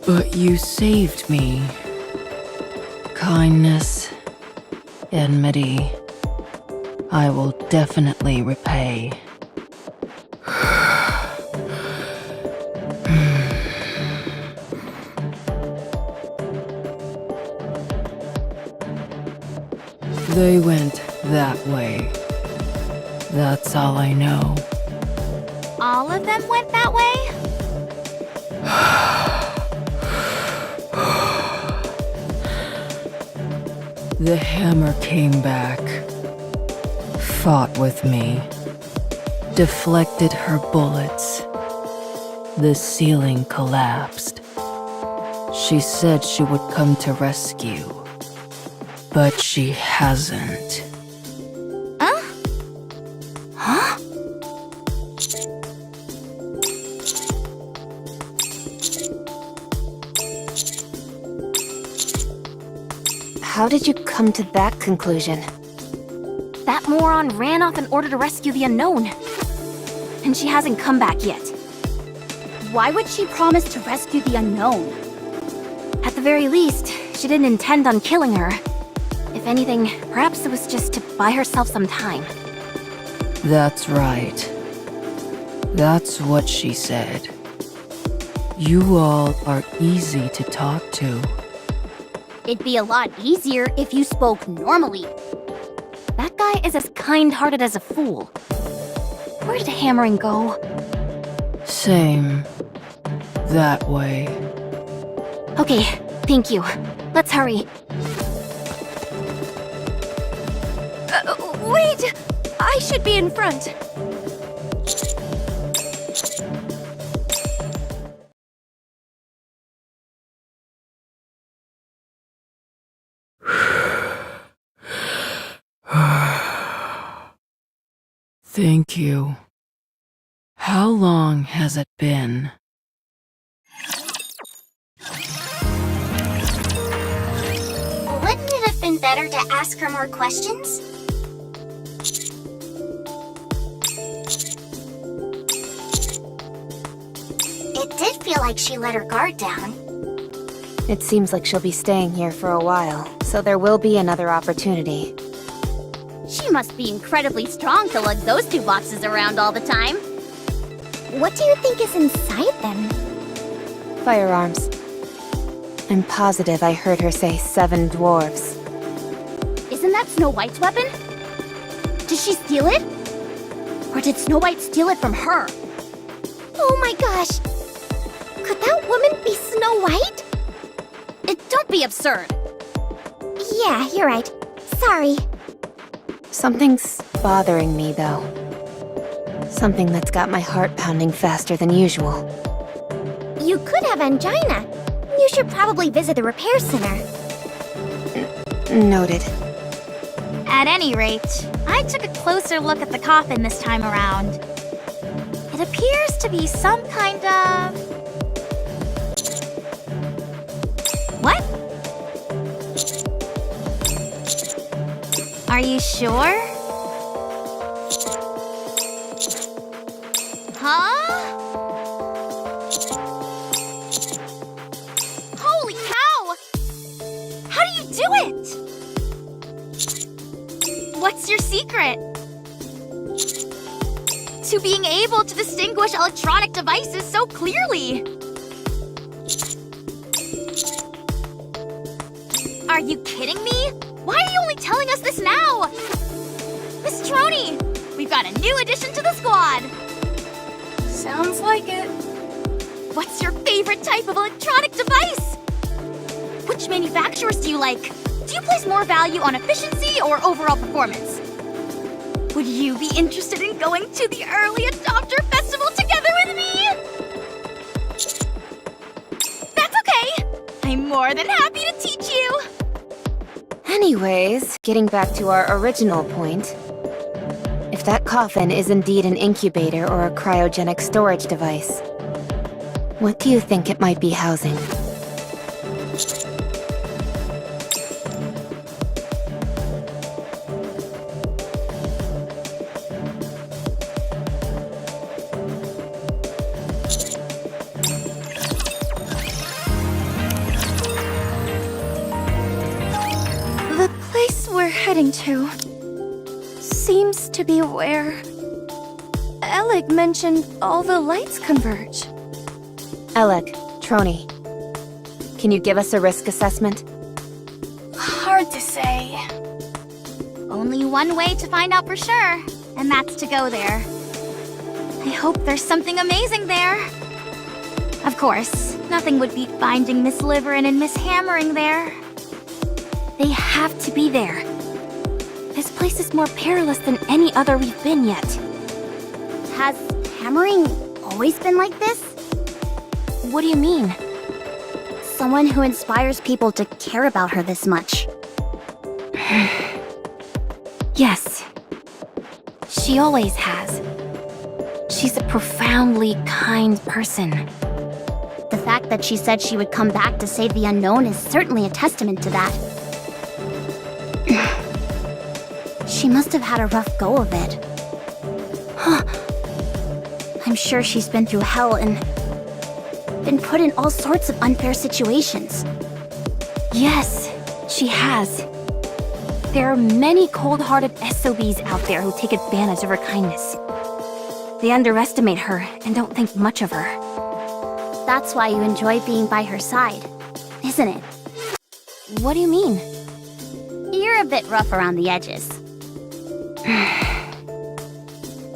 [SPEAKER 9] But you saved me. Kindness, enmity, I will definitely repay. They went that way. That's all I know.
[SPEAKER 4] All of them went that way?
[SPEAKER 9] The hammer came back, fought with me, deflected her bullets. The ceiling collapsed. She said she would come to rescue, but she hasn't.
[SPEAKER 3] How did you come to that conclusion?
[SPEAKER 6] That moron ran off in order to rescue the unknown. And she hasn't come back yet.
[SPEAKER 4] Why would she promise to rescue the unknown?
[SPEAKER 6] At the very least, she didn't intend on killing her. If anything, perhaps it was just to buy herself some time.
[SPEAKER 9] That's right. That's what she said. You all are easy to talk to.
[SPEAKER 4] It'd be a lot easier if you spoke normally.
[SPEAKER 6] That guy is as kind-hearted as a fool. Where did Hammering go?
[SPEAKER 9] Same. That way.
[SPEAKER 6] Okay, thank you. Let's hurry.
[SPEAKER 2] Wait! I should be in front.
[SPEAKER 9] Thank you. How long has it been?
[SPEAKER 1] Wouldn't it have been better to ask her more questions? It did feel like she let her guard down.
[SPEAKER 3] It seems like she'll be staying here for a while, so there will be another opportunity.
[SPEAKER 4] She must be incredibly strong to lug those two boxes around all the time. What do you think is inside them?
[SPEAKER 3] Firearms. I'm positive I heard her say 7 dwarves.
[SPEAKER 4] Isn't that Snow White's weapon? Did she steal it? Or did Snow White steal it from her? Oh my gosh! Could that woman be Snow White? Don't be absurd. Yeah, you're right. Sorry.
[SPEAKER 3] Something's bothering me, though. Something that's got my heart pounding faster than usual.
[SPEAKER 4] You could have angina. You should probably visit the repair center.
[SPEAKER 3] Noted.
[SPEAKER 10] At any rate, I took a closer look at the coffin this time around. It appears to be some kind of... What? Are you sure? Huh? Holy cow! How do you do it? What's your secret? To being able to distinguish electronic devices so clearly. Are you kidding me? Why are you only telling us this now? Miss Troney, we've got a new addition to the squad.
[SPEAKER 5] Sounds like it.
[SPEAKER 10] What's your favorite type of electronic device? Which manufacturers do you like? Do you place more value on efficiency or overall performance? Would you be interested in going to the early adopter festival together with me? That's okay. I'm more than happy to teach you.
[SPEAKER 3] Anyways, getting back to our original point. If that coffin is indeed an incubator or a cryogenic storage device, what do you think it might be housing?
[SPEAKER 2] The place we're heading to seems to be where Alec mentioned all the lights converge.
[SPEAKER 3] Alec, Troney, can you give us a risk assessment?
[SPEAKER 5] Hard to say.
[SPEAKER 10] Only one way to find out for sure, and that's to go there. I hope there's something amazing there. Of course, nothing would beat finding Miss Liverin and Miss Hammering there. They have to be there. This place is more perilous than any other we've been yet.
[SPEAKER 4] Has hammering always been like this?
[SPEAKER 10] What do you mean?
[SPEAKER 4] Someone who inspires people to care about her this much.
[SPEAKER 10] Yes. She always has. She's a profoundly kind person.
[SPEAKER 4] The fact that she said she would come back to save the unknown is certainly a testament to that. She must have had a rough go of it. I'm sure she's been through hell and been put in all sorts of unfair situations.
[SPEAKER 10] Yes, she has. There are many cold-hearted SOBs out there who take advantage of her kindness. They underestimate her and don't think much of her.
[SPEAKER 4] That's why you enjoy being by her side, isn't it?
[SPEAKER 10] What do you mean?
[SPEAKER 4] You're a bit rough around the edges.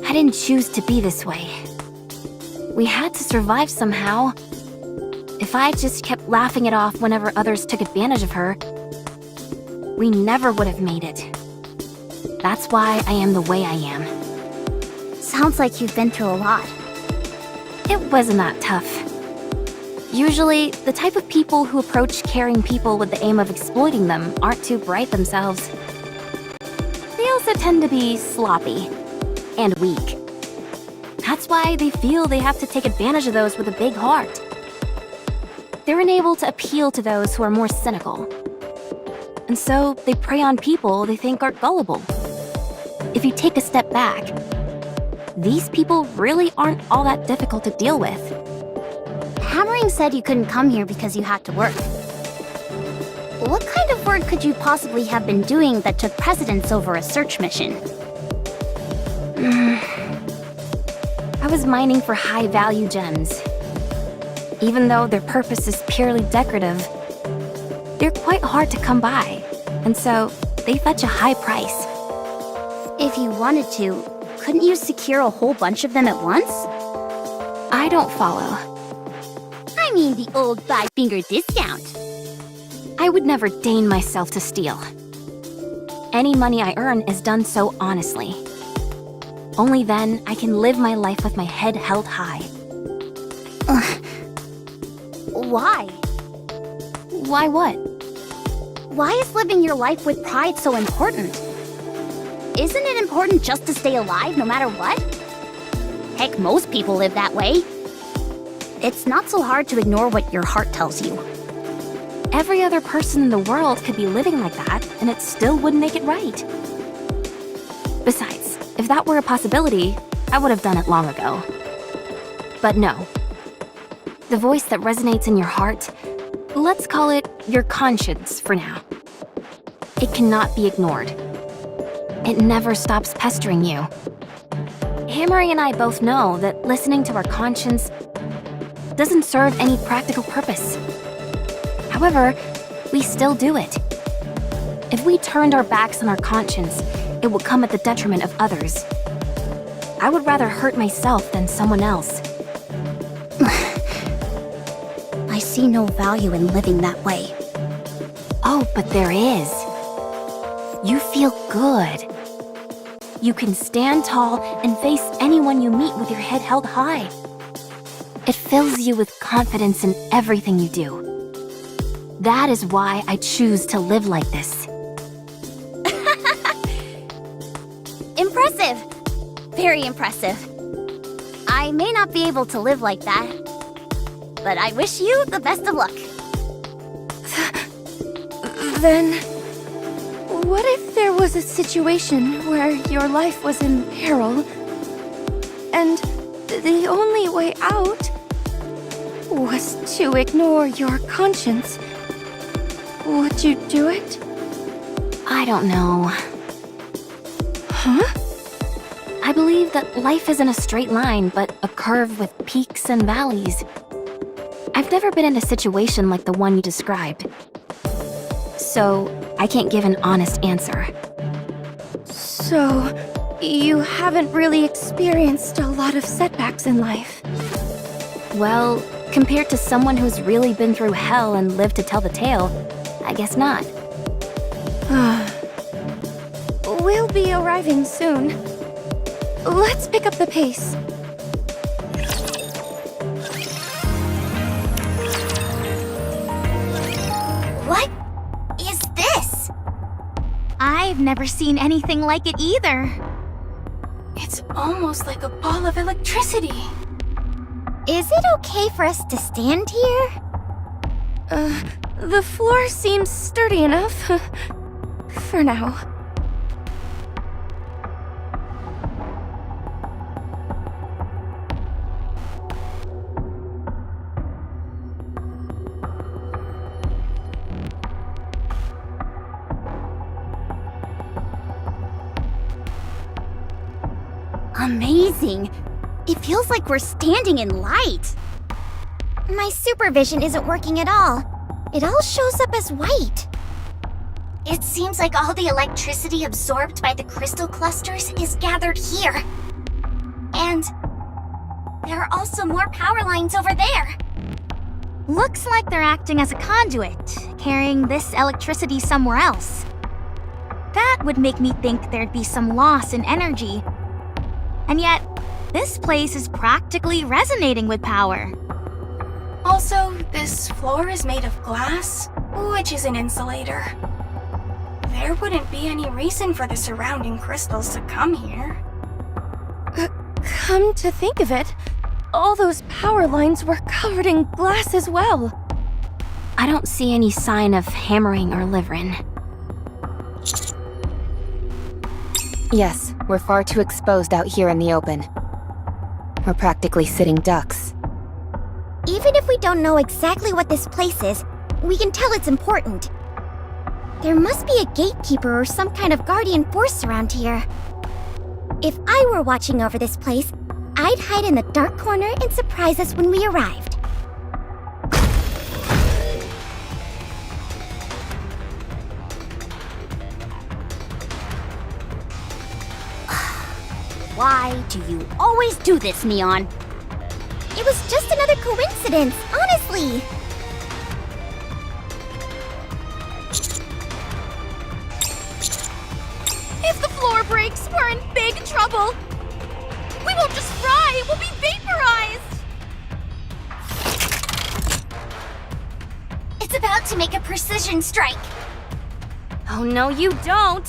[SPEAKER 10] I didn't choose to be this way. We had to survive somehow. If I just kept laughing it off whenever others took advantage of her, we never would have made it. That's why I am the way I am.
[SPEAKER 4] Sounds like you've been through a lot.
[SPEAKER 10] It wasn't that tough. Usually, the type of people who approach caring people with the aim of exploiting them aren't too bright themselves. They also tend to be sloppy,
[SPEAKER 6] and weak. That's why they feel they have to take advantage of those with a big heart. They're unable to appeal to those who are more cynical. And so they prey on people they think are gullible. If you take a step back, these people really aren't all that difficult to deal with.
[SPEAKER 4] Hammering said you couldn't come here because you had to work. What kind of work could you possibly have been doing that took precedence over a search mission?
[SPEAKER 6] I was mining for high-value gems. Even though their purpose is purely decorative, they're quite hard to come by, and so they fetch a high price.
[SPEAKER 4] If you wanted to, couldn't you secure a whole bunch of them at once?
[SPEAKER 6] I don't follow.
[SPEAKER 4] I mean the old five-finger discount.
[SPEAKER 6] I would never deign myself to steal. Any money I earn is done so honestly. Only then I can live my life with my head held high.
[SPEAKER 4] Why?
[SPEAKER 6] Why what?
[SPEAKER 4] Why is living your life with pride so important? Isn't it important just to stay alive no matter what? Heck, most people live that way. It's not so hard to ignore what your heart tells you.
[SPEAKER 6] Every other person in the world could be living like that, and it still wouldn't make it right. Besides, if that were a possibility, I would have done it long ago. But no. The voice that resonates in your heart, let's call it your conscience for now. It cannot be ignored. It never stops pestering you. Hammering and I both know that listening to our conscience doesn't serve any practical purpose. However, we still do it. If we turned our backs on our conscience, it would come at the detriment of others. I would rather hurt myself than someone else.
[SPEAKER 4] I see no value in living that way.
[SPEAKER 6] Oh, but there is. You feel good. You can stand tall and face anyone you meet with your head held high. It fills you with confidence in everything you do. That is why I choose to live like this.
[SPEAKER 4] Impressive! Very impressive. I may not be able to live like that, but I wish you the best of luck.
[SPEAKER 2] Then, what if there was a situation where your life was in peril, and the only way out was to ignore your conscience? Would you do it?
[SPEAKER 6] I don't know.
[SPEAKER 2] Huh?
[SPEAKER 6] I believe that life isn't a straight line, but a curve with peaks and valleys. I've never been in a situation like the one you described. So, I can't give an honest answer.
[SPEAKER 2] So, you haven't really experienced a lot of setbacks in life.
[SPEAKER 6] Well, compared to someone who's really been through hell and lived to tell the tale, I guess not.
[SPEAKER 2] We'll be arriving soon. Let's pick up the pace.
[SPEAKER 1] What is this?
[SPEAKER 10] I've never seen anything like it either.
[SPEAKER 5] It's almost like a ball of electricity.
[SPEAKER 10] Is it okay for us to stand here?
[SPEAKER 2] The floor seems sturdy enough. For now.
[SPEAKER 4] Amazing! It feels like we're standing in light.
[SPEAKER 10] My supervision isn't working at all. It all shows up as white.
[SPEAKER 1] It seems like all the electricity absorbed by the crystal clusters is gathered here. And there are also more power lines over there.
[SPEAKER 10] Looks like they're acting as a conduit, carrying this electricity somewhere else. That would make me think there'd be some loss in energy. And yet, this place is practically resonating with power.
[SPEAKER 5] Also, this floor is made of glass, which is an insulator. There wouldn't be any reason for the surrounding crystals to come here. Come to think of it, all those power lines were covered in glass as well.
[SPEAKER 6] I don't see any sign of hammering or livering.
[SPEAKER 3] Yes, we're far too exposed out here in the open. We're practically sitting ducks.
[SPEAKER 10] Even if we don't know exactly what this place is, we can tell it's important. There must be a gatekeeper or some kind of guardian force around here. If I were watching over this place, I'd hide in the dark corner and surprise us when we arrived.
[SPEAKER 4] Why do you always do this, Neon?
[SPEAKER 10] It was just another coincidence, honestly.
[SPEAKER 5] If the floor breaks, we're in big trouble. We won't just fry, we'll be vaporized.
[SPEAKER 1] It's about to make a precision strike.
[SPEAKER 6] Oh no, you don't!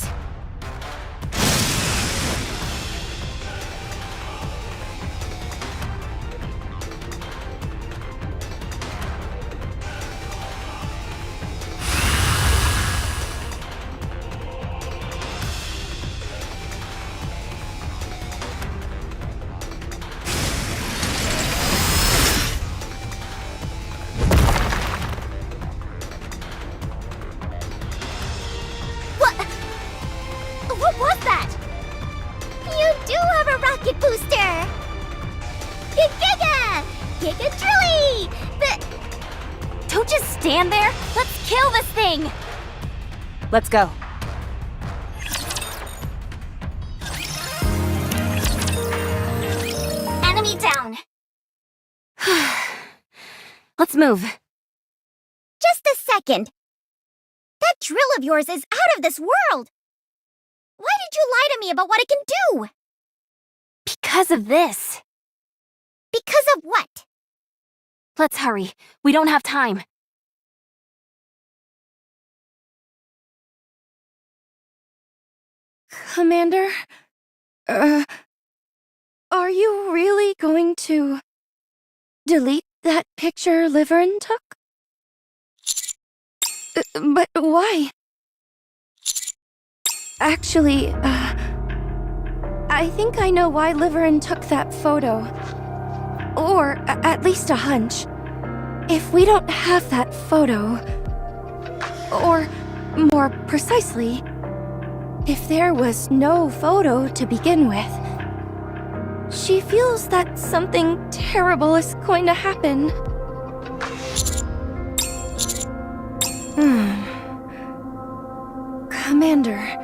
[SPEAKER 10] What was that? You do have a rocket booster! Giga! Giga Trilly!
[SPEAKER 6] Don't just stand there! Let's kill this thing!
[SPEAKER 3] Let's go.
[SPEAKER 1] Enemy down.
[SPEAKER 6] Let's move.
[SPEAKER 10] Just a second. That drill of yours is out of this world! Why did you lie to me about what it can do?
[SPEAKER 6] Because of this.
[SPEAKER 10] Because of what?
[SPEAKER 6] Let's hurry. We don't have time.
[SPEAKER 5] Commander, are you really going to delete that picture Liverin took? But why? Actually, I think I know why Liverin took that photo. Or at least a hunch. If we don't have that photo, or more precisely, if there was no photo to begin with, she feels that something terrible is going to happen. Commander,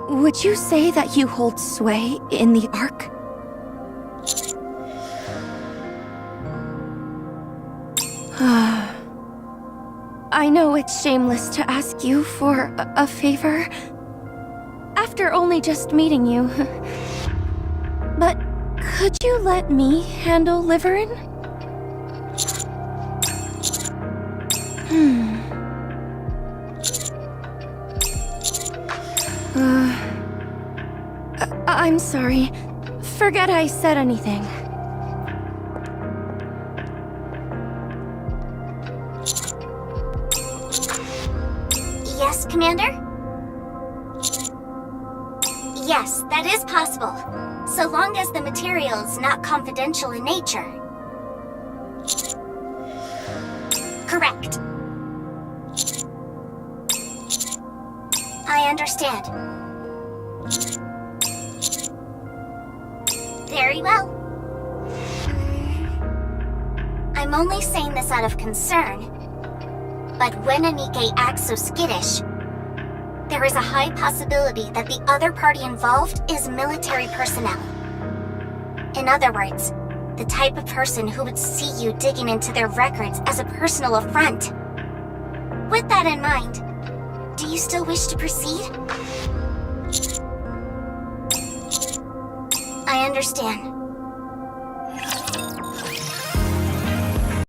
[SPEAKER 5] would you say that you hold sway in the Ark? I know it's shameless to ask you for a favor after only just meeting you. But could you let me handle Liverin? I'm sorry. Forget I said anything.
[SPEAKER 1] Yes, Commander? Yes, that is possible, so long as the material is not confidential in nature. Correct. I understand. Very well. I'm only saying this out of concern, but when a nikke acts so skittish, there is a high possibility that the other party involved is military personnel. In other words, the type of person who would see you digging into their records as a personal affront. With that in mind, do you still wish to proceed? I understand.